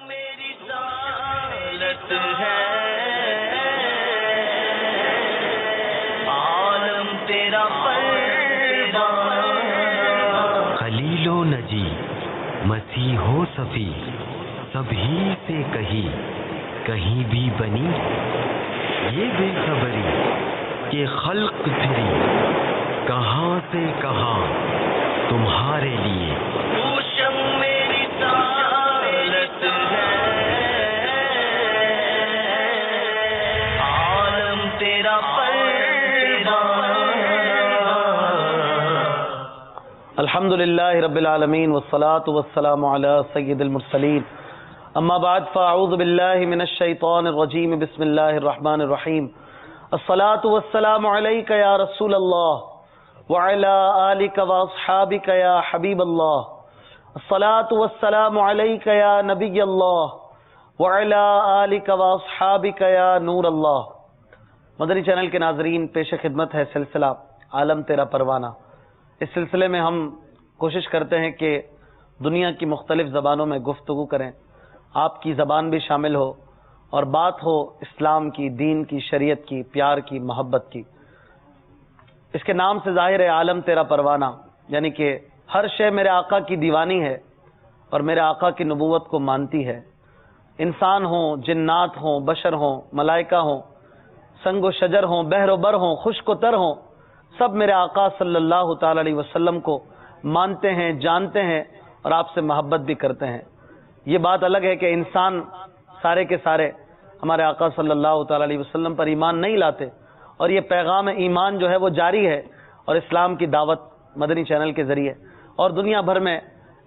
میری ذالت ہے عالم تیرا پروانہ خلیل و نجی مسیح و صفی سبھی سے کہیں بھی بنی یہ بے خبری کہ خلق پھری کہاں سے کہاں تمہارے لیے پوشم میری ذالت ہے عالم تیرا پروانہ الحمدللہ رب العالمین والصلاة والسلام علی سید المرسلین اما بعد فاعوذ باللہ من الشیطان الرجیم بسم اللہ الرحمن الرحیم الصلاة والسلام علیک یا رسول اللہ وعلی آلک واصحابک یا حبیب اللہ الصلاة والسلام علیک یا نبی اللہ وعلی آلک واصحابک یا نور اللہ۔ مدنی چینل کے ناظرین، پیش خدمت ہے سلسلہ عالم تیرا پروانہ۔ اس سلسلے میں ہم کوشش کرتے ہیں کہ دنیا کی مختلف زبانوں میں گفتگو کریں، آپ کی زبان بھی شامل ہو اور بات ہو اسلام کی، دین کی، شریعت کی، پیار کی، محبت کی۔ اس کے نام سے ظاہر ہے عالم تیرا پروانہ، یعنی کہ ہر شے میرے آقا کی دیوانی ہے اور میرے آقا کی نبوت کو مانتی ہے۔ انسان ہوں، جنات ہوں، بشر ہوں، ملائکہ ہوں، سنگ و شجر ہوں، بحر و بر ہوں، خشک و تر ہوں، سب میرے آقا صلی اللہ تعالی علیہ وسلم کو مانتے ہیں، جانتے ہیں اور آپ سے محبت بھی کرتے ہیں۔ یہ بات الگ ہے کہ انسان سارے کے سارے ہمارے آقا صلی اللہ تعالی علیہ وسلم پر ایمان نہیں لاتے، اور یہ پیغام ایمان جو ہے وہ جاری ہے، اور اسلام کی دعوت مدنی چینل کے ذریعے اور دنیا بھر میں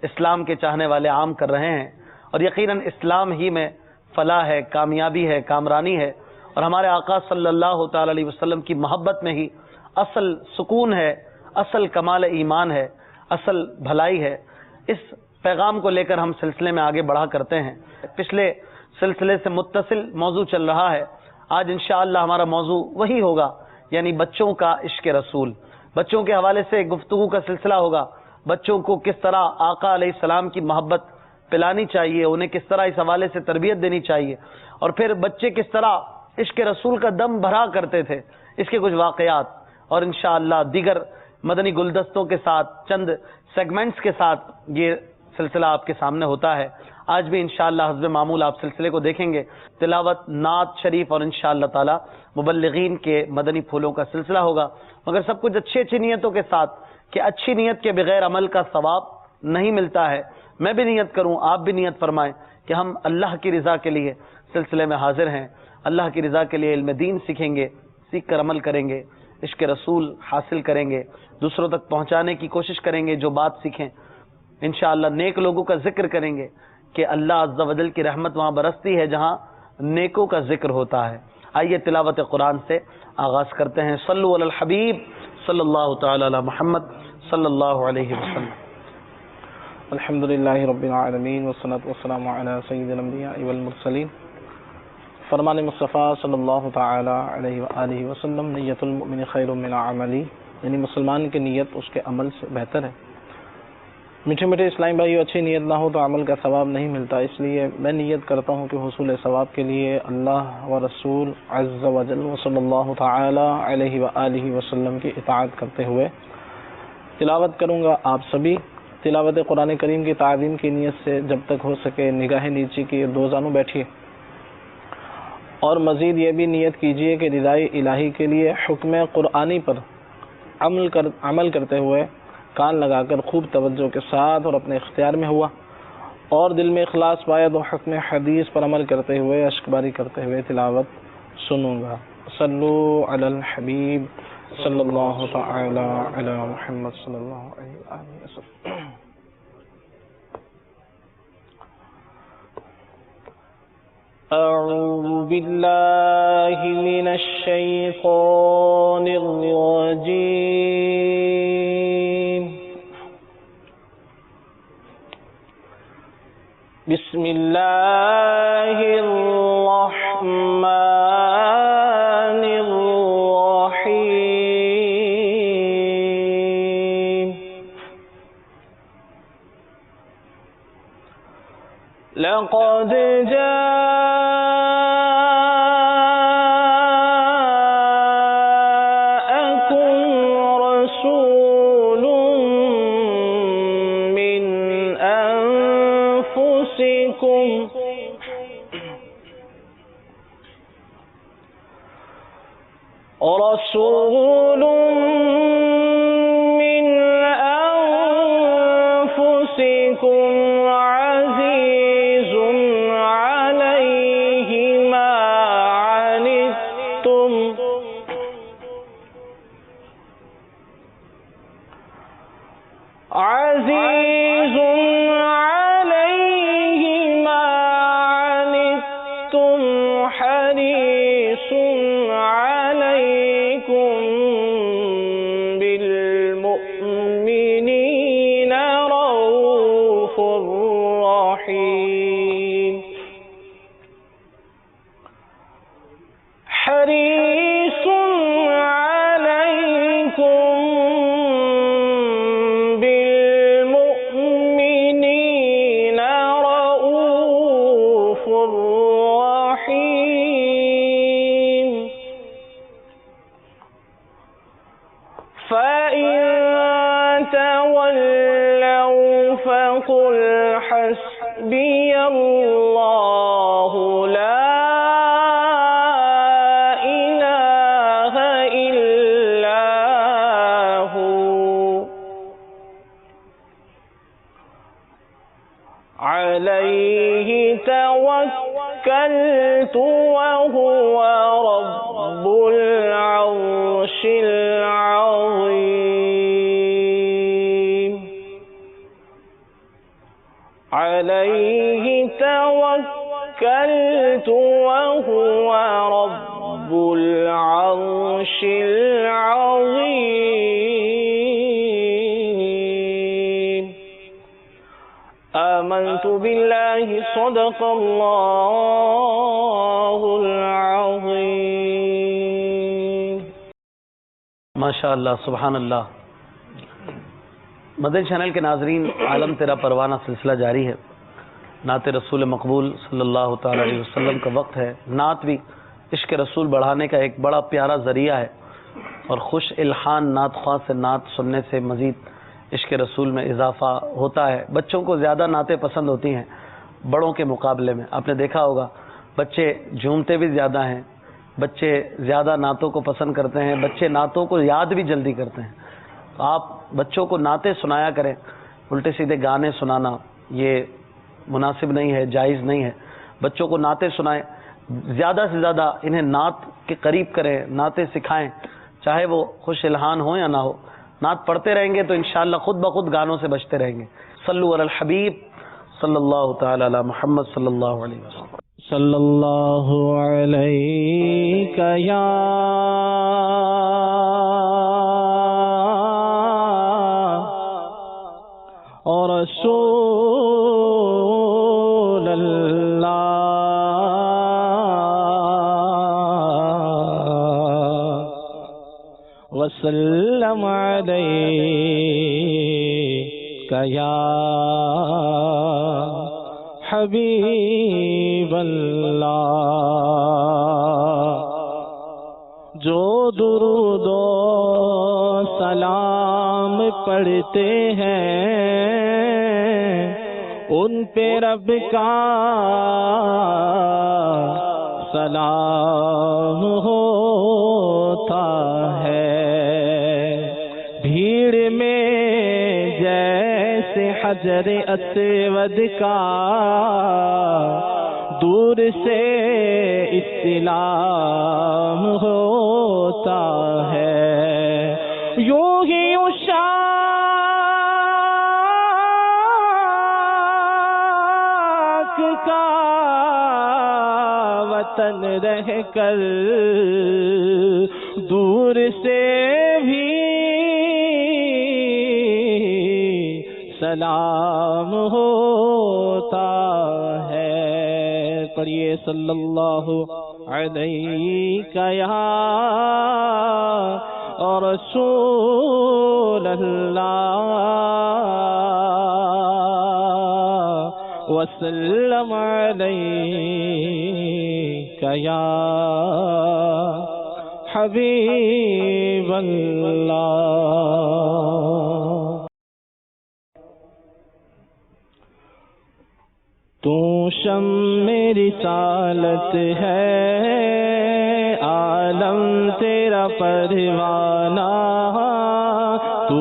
اسلام کے چاہنے والے عام کر رہے ہیں، اور یقیناً اسلام ہی میں فلاح ہے، کامیابی ہے، کامرانی ہے، اور ہمارے آقا صلی اللہ تعالی علیہ وسلم کی محبت میں ہی اصل سکون ہے، اصل کمال ایمان ہے، اصل بھلائی ہے۔ اس پیغام کو لے کر ہم سلسلے میں آگے بڑھا کرتے ہیں۔ پچھلے سلسلے سے متصل موضوع چل رہا ہے، آج انشاءاللہ ہمارا موضوع وہی ہوگا، یعنی بچوں کا عشق رسول۔ بچوں کے حوالے سے گفتگو کا سلسلہ ہوگا، بچوں کو کس طرح آقا علیہ السلام کی محبت پلانی چاہیے، انہیں کس طرح اس حوالے سے تربیت دینی چاہیے، اور پھر بچے کس طرح عشق رسول کا دم بھرا کرتے تھے، اس کے کچھ واقعات، اور انشاءاللہ دیگر مدنی گلدستوں کے ساتھ چند سیگمنٹس کے ساتھ یہ سلسلہ آپ کے سامنے ہوتا ہے۔ آج بھی انشاءاللہ حسب معمول آپ سلسلے کو دیکھیں گے، تلاوت نعت شریف اور انشاءاللہ تعالی مبلغین کے مدنی پھولوں کا سلسلہ ہوگا، مگر سب کچھ اچھی اچھی نیتوں کے ساتھ، کہ اچھی نیت کے بغیر عمل کا ثواب نہیں ملتا ہے۔ میں بھی نیت کروں، آپ بھی نیت فرمائیں کہ ہم اللہ کی رضا کے لیے سلسلے میں حاضر ہیں، اللہ کی رضا کے لیے علم دین سیکھیں گے، سیکھ کر عمل کریں گے، عشق رسول حاصل کریں گے، دوسروں تک پہنچانے کی کوشش کریں گے جو بات سیکھیں، انشاءاللہ نیک لوگوں کا ذکر کریں گے کہ اللہ عز و جل کی رحمت وہاں برستی ہے جہاں نیکوں کا ذکر ہوتا ہے۔ آئیے تلاوت قرآن سے آغاز کرتے ہیں۔ صلو علی الحبیب صلی اللہ تعالی علی محمد صلی اللہ علیہ وسلم۔ الحمدللہ رب العالمین والصلاة والسلام علی سید الانبیاء والمرسلین۔ فرمان مصطفیٰ صلی اللہ تعالی علیہ وآلہ وسلم، نیت المؤمن خیر من عملی، یعنی مسلمان کی نیت اس کے عمل سے بہتر ہے۔ میٹھے میٹھے اسلامی بھائیو، اچھی نیت نہ ہو تو عمل کا ثواب نہیں ملتا، اس لیے میں نیت کرتا ہوں کہ حصول ثواب کے لیے اللہ و رسول عز و جل صلی اللہ تعالی علیہ وآلہ وسلم کی اطاعت کرتے ہوئے تلاوت کروں گا۔ آپ سبھی تلاوت قرآن کریم کی تعظیم کی نیت سے جب تک ہو سکے نگاہ نیچی کی دو زانوں بیٹھیے، اور مزید یہ بھی نیت کیجیے کہ رضائے الہی کے لیے حکم قرآنی پر عمل کرتے ہوئے کان لگا کر خوب توجہ کے ساتھ اور اپنے اختیار میں ہوا، اور دل میں اخلاص پائے تو حکم حدیث پر عمل کرتے ہوئے اشک باری کرتے ہوئے تلاوت سنوں گا۔ صلو علی الحبیب صلی اللہ تعالی علی محمد صلی اللہ علیہ وسلم۔ اعوذ باللہ من الشیطان الرجیم، بسم اللہ الرحمن الرحیم۔ لقد جاءكم رسول من أنفسكم رسول من أنفسكم عزيز عليه ما عنتم عزيز عليه ما عنتم حريص عليكم بالمؤمنين رؤوف رحيم حريص عليكم بالمؤمنين رؤوف رحيم فإن تولوا فقل حسبي الله لا إله إلا هو عليه توكلت وهو رب العرش العظيم عليه توكلت وهو رب العرش العظيم آمنت بالله صدق الله العظيم ماشاء اللہ سبحان اللہ. مدنی چینل کے ناظرین، عالم تیرا پروانہ سلسلہ جاری ہے. نعت رسول مقبول صلی اللہ تعالی علیہ وسلم کا وقت ہے. نعت بھی عشق رسول بڑھانے کا ایک بڑا پیارا ذریعہ ہے، اور خوش الحان نعت خواہ سے نعت سننے سے مزید عشق رسول میں اضافہ ہوتا ہے. بچوں کو زیادہ نعتیں پسند ہوتی ہیں بڑوں کے مقابلے میں. آپ نے دیکھا ہوگا بچے جھومتے بھی زیادہ ہیں، بچے زیادہ نعتوں کو پسند کرتے ہیں، بچے نعتوں کو یاد بھی جلدی کرتے ہیں. تو آپ بچوں کو نعتیں سنایا کریں. الٹے سیدھے گانے سنانا یہ مناسب نہیں ہے، جائز نہیں ہے. بچوں کو نعتیں سنائیں، زیادہ سے زیادہ انہیں نعت کے قریب کریں، نعتیں سکھائیں، چاہے وہ خوش الحان ہو یا نہ ہو. نعت پڑھتے رہیں گے تو انشاءاللہ خود بخود گانوں سے بچتے رہیں گے. صلو علی الحبیب صلی اللہ تعالی علی محمد صلی اللہ علیہ وسلم. صلی اللہ علیک یا رسول اللہ وسلم علیک یا حبیب اللہ. جو درود و سلام پڑھتے ہیں ان پہ رب کا سلام ہوتا ہے. بھیڑ میں جیسے حجر اسود کا دور سے استلام ہوتا ہے. یوں ہی اشاق کا وطن رہ کر دور سے بھی سلام ہوتا ہے. پڑھیے صلی اللہ علیہ یا رسول اللہ وسلم علیک یا حبیب اللہ۔ تو شمع رسالت ہے، عالم تیرا پروانہ، تو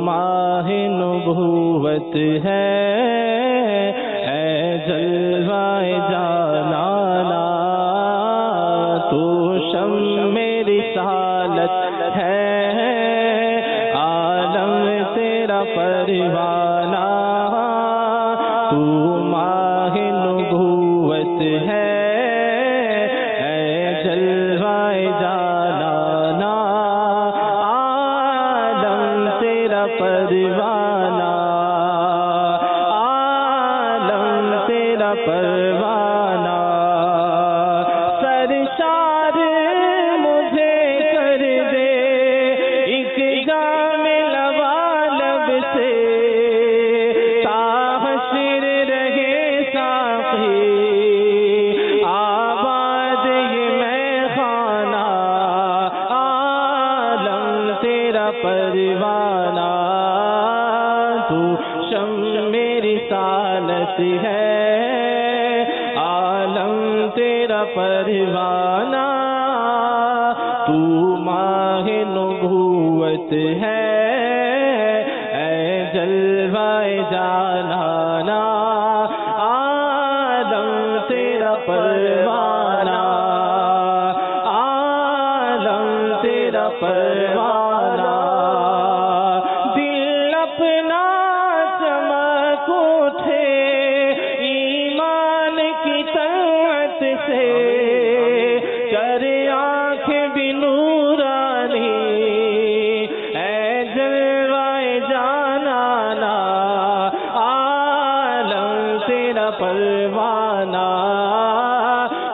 ماہ نبوت ہے، اے جلوہ جانانا۔ تو شمع رسالت ہے، عالم تیرا پروانہ، تو ماہ نبوت ہے، اے جلوہ جانانا۔ عالم تیرا پروانہ، عالم تیرا پروانہ، سرشار مجھے کر دے ایک جام لبالب سے، تا حشر رہے ساقی آباد یہ میں خانہ۔ عالم تیرا پروانہ، تو شمع رسالت ہے، عالم تیرا پروانہ، تو ماہ نبوت ہے، اے جلوہ جانانا۔ عالم تیرا پروانہ، عالم تیرا پروانہ، دل اپنا چمک اٹھے ایمان کی طلعت سے، کر آنکھیں بھی نورانی، اے جلوہ جانانا۔ عالم تیرا پروانہ،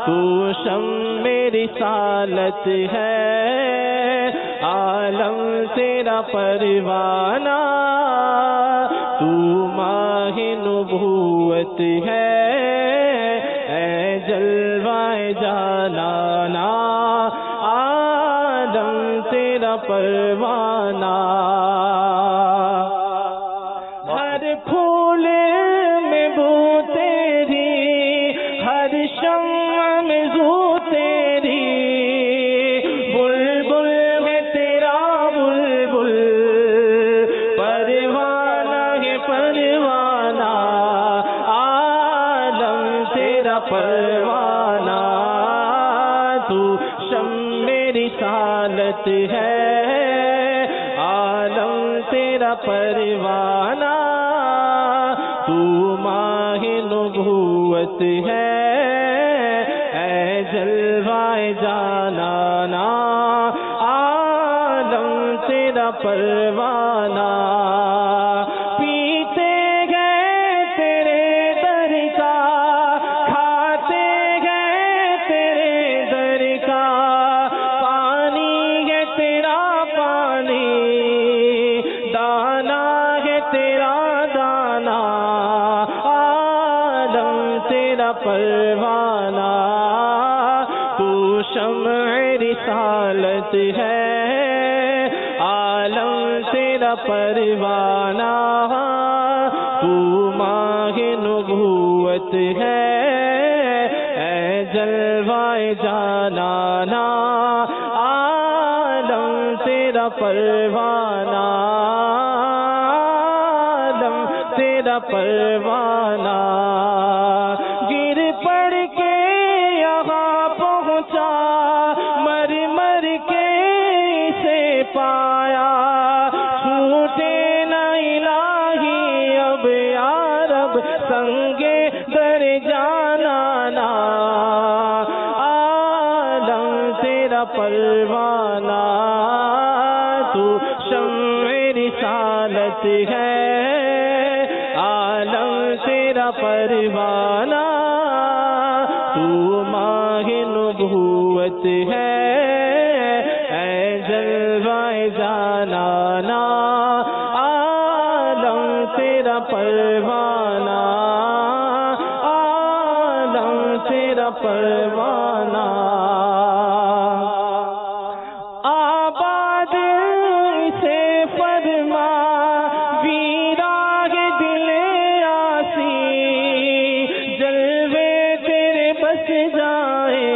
تو شمع رسالت ہے، عالم تیرا پروانہ، تو ماہ نبوت ہے، اے جلوہ جانانا۔ عالم تیرا پروانہ، ہر پھول میں بو تیری، ہر شمع میں زو تیری، بلبل ہے تیرا بلبل، پروانہ ہے پروانہ۔ عالم تیرا پروانہ، تو شمع رسالت ہے، عالم تیرا پروانہ، تو ماہ نبوت ہے، اے جلوہ جانانا۔ عالم تیرا پروانہ، پیتے گئے تیرے در کا، کھاتے گئے تیرے در کا، پانی ہے تیرا پانی، دانا ہے تیرا دانا۔ عالم تیرا پروانہ، تو شمع رسالت ہے، عالم تیرا پروانہ، تو ماہ نبوت ہے، اے جلوہ جانانا۔ عالم تیرا پروانہ، عالم تیرا پروانہ، گر پڑ کے یہاں پہنچا، مر مر کے اسے پایا، چھوٹے نہ الہی اب یا رب سنگے در جانانا۔ عالم تیرا پروانہ، تو شمع رسالت ہے، عالم تیرا پروانہ، تو ماہ نبوت ہے، اے جلوہ جانانا۔ عالم تیرا پروانہ، تیرا پروانہ آباد سے فرما ویراہ دل آسی جلوے تیرے بس جائے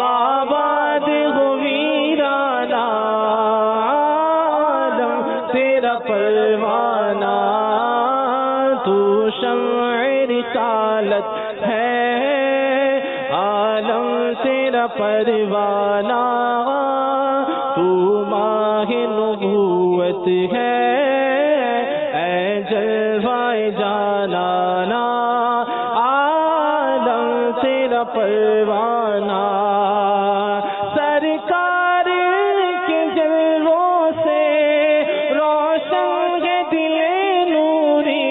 آباد ہو ویرانہ عالم تیرا پروانہ تو شمع رسالت ہے عالم تیرا پروانہ تو ماہ نبوت ہے اے جلوہ جانانا عالم تیرا پروانہ سرکار کے جلووں سے روشن ہے دل نوری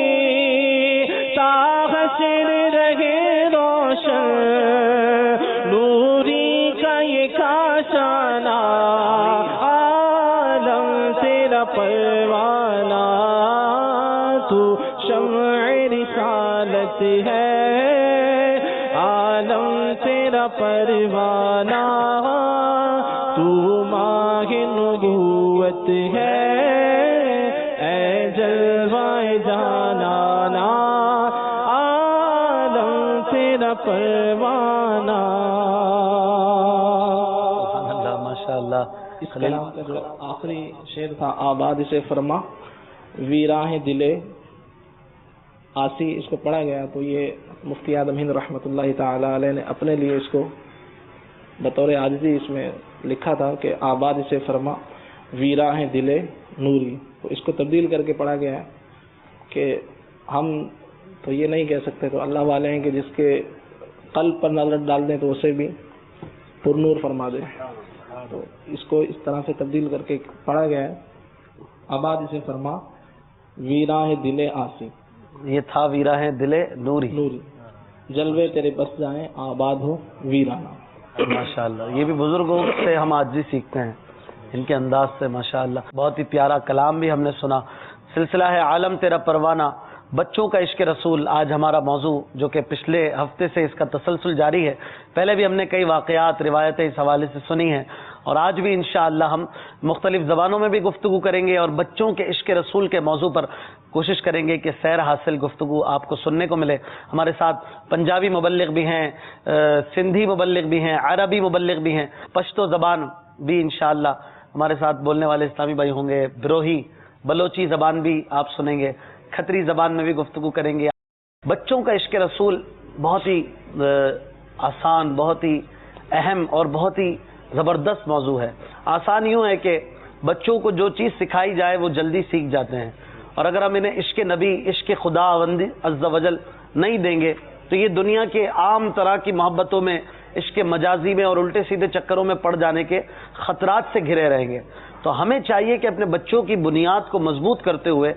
تا حشر رہے روشن نوری کا یہ کاشانہ عالم تیرا پروانہ تو شمع رسالت ہے عالم تیرا پروانہ تو ماہ نبوت ہے اے جلوہ جانانا عالم تیرا پروانہ ماشاء اللہ. اس کلام کا جو آخری شعر تھا آباد سے فرما ویراہ دلے آسی اس کو پڑھا گیا تو یہ مفتی اعظم ہند رحمۃ اللہ تعالی علیہ نے اپنے لیے اس کو بطور عاجزی اس میں لکھا تھا کہ آباد سے فرما ویراہ دلے نوری، تو اس کو تبدیل کر کے پڑھا گیا ہے کہ ہم تو یہ نہیں کہہ سکتے تو اللہ والے ہیں کہ جس کے قلب پر نظر ڈال دیں تو اسے بھی پر نور فرما دے، تو اس کو اس طرح سے تبدیل کر کے پڑھا گیا ہے آباد سے فرما ویراہ دل آسی. یہ تھا ویراہ دل نوری نوری جلوے تیرے بس جائیں آباد ہو ویرانہ. ماشاء اللہ. یہ بھی بزرگوں سے ہم آج بھی سیکھتے ہیں، ان کے انداز سے ماشاء اللہ. بہت ہی پیارا کلام بھی ہم نے سنا. سلسلہ ہے عالم تیرا پروانہ، بچوں کا عشق رسول آج ہمارا موضوع، جو کہ پچھلے ہفتے سے اس کا تسلسل جاری ہے. پہلے بھی ہم نے کئی واقعات روایتیں اس حوالے سے سنی ہیں، اور آج بھی انشاءاللہ ہم مختلف زبانوں میں بھی گفتگو کریں گے اور بچوں کے عشق رسول کے موضوع پر کوشش کریں گے کہ سیر حاصل گفتگو آپ کو سننے کو ملے. ہمارے ساتھ پنجابی مبلغ بھی ہیں، سندھی مبلغ بھی ہیں، عربی مبلغ بھی ہیں، پشتو زبان بھی انشاءاللہ ہمارے ساتھ بولنے والے اسلامی بھائی ہوں گے، بروہی بلوچی زبان بھی آپ سنیں گے، کھتری زبان میں بھی گفتگو کریں گے. بچوں کا عشق رسول بہت ہی آسان، بہت ہی اہم اور بہت ہی زبردست موضوع ہے. آسان یوں ہے کہ بچوں کو جو چیز سکھائی جائے وہ جلدی سیکھ جاتے ہیں، اور اگر ہم انہیں عشق نبی، عشق خدا وندی عز و جل نہیں دیں گے تو یہ دنیا کے عام طرح کی محبتوں میں، عشق مجازی میں اور الٹے سیدھے چکروں میں پڑ جانے کے خطرات سے گھرے رہیں گے. تو ہمیں چاہیے کہ اپنے بچوں کی بنیاد کو مضبوط کرتے ہوئے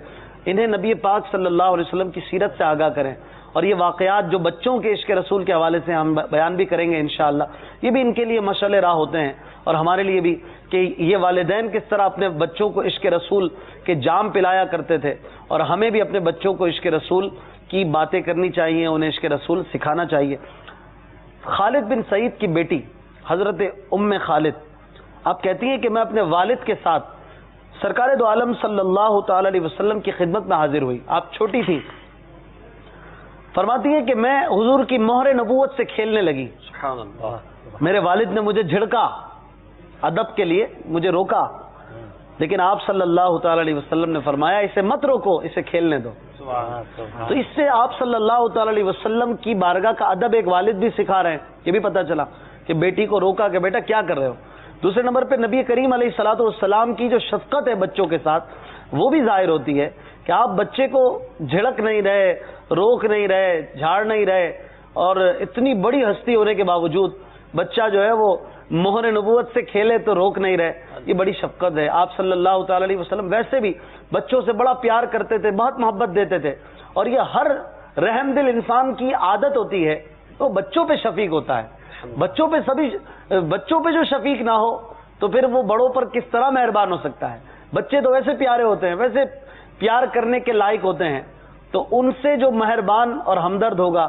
انہیں نبی پاک صلی اللہ علیہ وسلم کی سیرت سے آگاہ کریں. اور یہ واقعات جو بچوں کے عشق رسول کے حوالے سے ہم بیان بھی کریں گے انشاءاللہ، یہ بھی ان کے لیے مشعل راہ ہوتے ہیں، اور ہمارے لیے بھی کہ یہ والدین کس طرح اپنے بچوں کو عشق رسول کے جام پلایا کرتے تھے، اور ہمیں بھی اپنے بچوں کو عشق رسول کی باتیں کرنی چاہیے، انہیں عشق رسول سکھانا چاہیے. خالد بن سعید کی بیٹی حضرت ام خالد آپ کہتی ہیں کہ میں اپنے والد کے ساتھ سرکار دو عالم صلی اللہ تعالی علیہ وسلم کی خدمت میں حاضر ہوئی. آپ چھوٹی تھی. فرماتی ہیں کہ میں حضور کی مہر نبوت سے کھیلنے لگی. سبحان اللہ. میرے والد نے مجھے جھڑکا، ادب کے لیے مجھے روکا، لیکن آپ صلی اللہ تعالی علیہ وسلم نے فرمایا اسے مت روکو، اسے کھیلنے دو. تو اس سے آپ صلی اللہ تعالی علیہ وسلم کی بارگاہ کا ادب ایک والد بھی سکھا رہے ہیں. یہ بھی پتہ چلا کہ بیٹی کو روکا کہ بیٹا کیا کر رہے ہو. دوسرے نمبر پہ نبی کریم علیہ الصلوۃ والسلام کی جو شفقت ہے بچوں کے ساتھ وہ بھی ظاہر ہوتی ہے کہ آپ بچے کو جھڑک نہیں رہے، روک نہیں رہے، جھاڑ نہیں رہے، اور اتنی بڑی ہستی ہونے کے باوجود بچہ جو ہے وہ مہر نبوت سے کھیلے تو روک نہیں رہے. یہ بڑی شفقت ہے. آپ صلی اللہ تعالی علیہ وسلم ویسے بھی بچوں سے بڑا پیار کرتے تھے، بہت محبت دیتے تھے، اور یہ ہر رحم دل انسان کی عادت ہوتی ہے وہ بچوں پہ شفیق ہوتا ہے. بچوں پہ جو شفیق نہ ہو تو پھر وہ بڑوں پر کس طرح مہربان ہو سکتا ہے. بچے تو ویسے پیارے ہوتے ہیں، ویسے پیار کرنے کے لائق ہوتے ہیں، تو ان سے جو مہربان اور ہمدرد ہوگا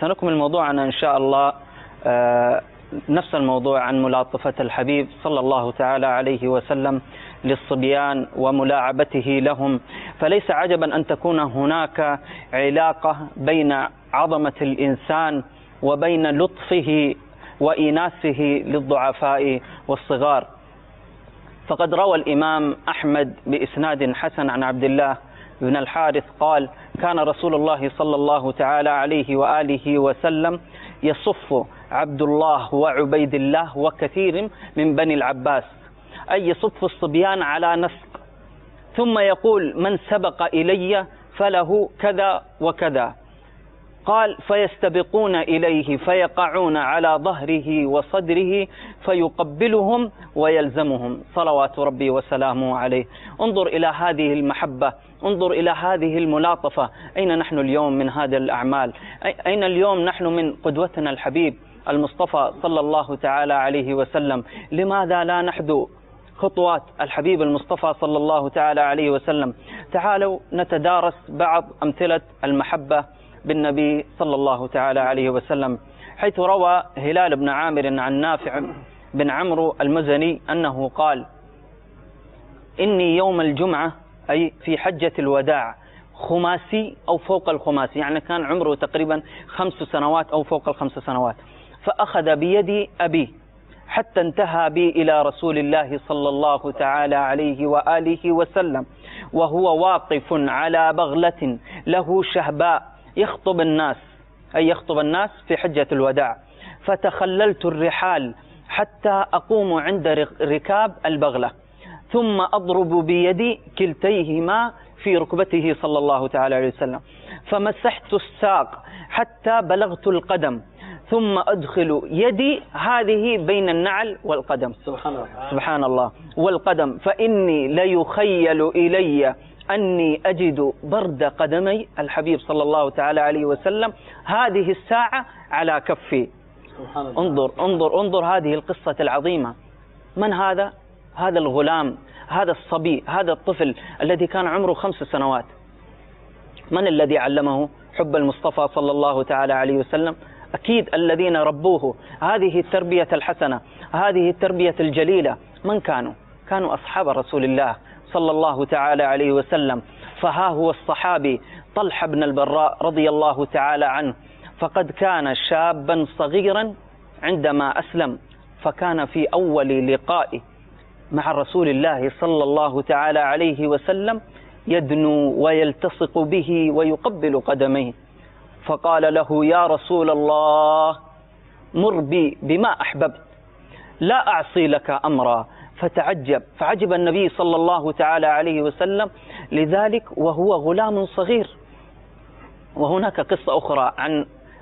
سنكمل موضوعنا إن شاء الله نفس الموضوع عن ملاطفة الحبيب صلى الله تعالى عليه وسلم للصبيان وملاعبته لهم. فليس عجبا أن تكون هناك علاقة بين عظمة الإنسان وبين لطفه وإيناسه للضعفاء والصغار. فقد روى الإمام أحمد بإسناد حسن عن عبد الله بن الحارث قال: كان رسول الله صلى الله تعالى عليه وآله وسلم يصف عبد الله وعبيد الله وكثير من بني العباس، أي يصف الصبيان على نسق، ثم يقول: من سبق إلي فله كذا وكذا. قال: فيستبقون إليه فيقعون على ظهره وصدره فيقبلهم ويلزمهم صلوات ربي وسلامه عليه. انظر إلى هذه المحبة، انظر إلى هذه الملاطفة. أين نحن اليوم من هذه الأعمال؟ أين اليوم نحن من قدوتنا الحبيب المصطفى صلى الله تعالى عليه وسلم؟ لماذا لا نحذو خطوات الحبيب المصطفى صلى الله تعالى عليه وسلم؟ تعالوا نتدارس بعض أمثلة المحبة بالنبي صلى الله تعالى عليه وسلم، حيث روى هلال بن عامر عن نافع بن عمرو المزني أنه قال: إني يوم الجمعة، أي في حجة الوداع، خماسي أو فوق الخماسي، يعني كان عمره تقريبا 5 سنوات أو فوق ال5 سنوات، فأخذ بيدي أبي حتى انتهى بي إلى رسول الله صلى الله تعالى عليه وآله وسلم وهو واقف على بغلة له شهباء يخطب الناس، أي يخطب الناس في حجة الوداع. فتخللت الرحال حتى أقوم عند ركاب البغلة، ثم أضرب بيدي كلتيهما في ركبته صلى الله تعالى عليه وسلم، فمسحت الساق حتى بلغت القدم، ثم أدخل يدي هذه بين النعل والقدم، سبحان الله والقدم، فإني ليخيل إلي أني أجد برد قدمي الحبيب صلى الله تعالى عليه وسلم هذه الساعة على كفي. انظر انظر انظر هذه القصة العظيمة. من هذا؟ هذا الغلام، هذا الصبي، هذا الطفل الذي كان عمره 5 سنوات. من الذي علمه حب المصطفى صلى الله تعالى عليه وسلم؟ أكيد الذين ربوه هذه التربية الحسنة، هذه التربية الجليلة، من كانوا؟ كانوا أصحاب رسول الله صلى الله تعالى عليه وسلم. فها هو الصحابي طلحة بن البراء رضي الله تعالى عنه، فقد كان شابا صغيرا عندما أسلم، فكان في أول لقاء مع رسول الله صلى الله تعالى عليه وسلم يدنو ويلتصق به ويقبل قدميه، فقال له: يا رسول الله مر بي بما أحببت، لا أعصي لك أمرا. فعجب النبي صلى الله تعالى عليه وسلم لذلك وهو غلام صغير. وهناك قصة أخرى عن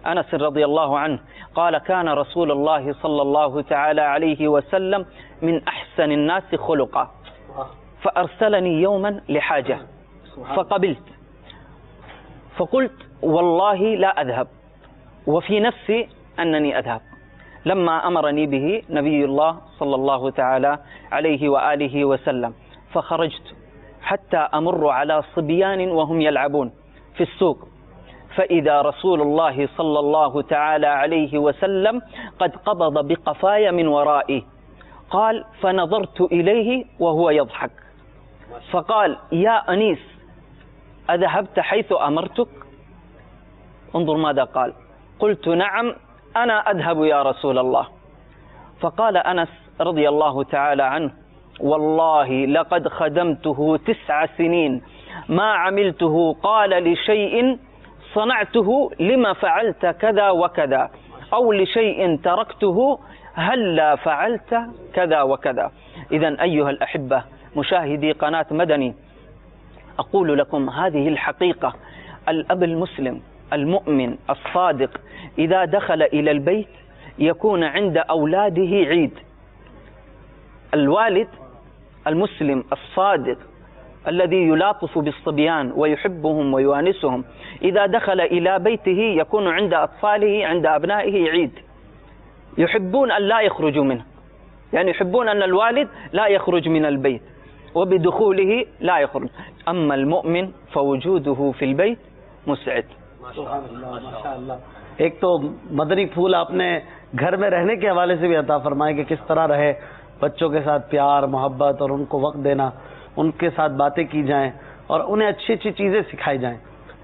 أنس رضي الله عنه قال: كان رسول الله صلى الله تعالى عليه وسلم من أحسن الناس خلقا، فأرسلني يوما لحاجة فقبلت، فقلت: والله لا أذهب، وفي نفسي أنني أذهب. لما أمرني به نبي الله صلى الله تعالى عليه وآله وسلم، فخرجت حتى أمر على صبيان وهم يلعبون في السوق، فإذا رسول الله صلى الله تعالى عليه وسلم قد قبض بقفاي من ورائي. قال: فنظرت إليه وهو يضحك، فقال: يا أنيس أذهبت حيث أمرتك؟ انظر ماذا قال: قلت: نعم أنا أذهب يا رسول الله. فقال أنس رضي الله تعالى عنه: والله لقد خدمته 9 سنين ما عملته قال لشيء صنعته لما فعلت كذا وكذا، أو لشيء تركته هلا فعلت كذا وكذا. إذن أيها الأحبة مشاهدي قناة مدني، أقول لكم هذه الحقيقة. الأب المسلم المؤمن الصادق إذا دخل إلى البيت يكون عند أولاده عيد. الوالد المسلم الصادق الذي يلاطف بالصبيان ويحبهم ويوانسهم إذا دخل إلى بيته يكون عند أطفاله عند أبنائه عيد، يحبون أن لا يخرجوا منه، يعني يحبون أن الوالد لا يخرج من البيت، وبدخوله لا يخرج. أما المؤمن فوجوده في البيت مسعد. ایک تو مدنی پھول آپ نے گھر میں رہنے کے حوالے سے بھی عطا فرمائے کہ کس طرح رہے، بچوں کے ساتھ پیار محبت اور ان کو وقت دینا، ان کے ساتھ باتیں کی جائیں اور انہیں اچھی اچھی چیزیں سکھائی جائیں،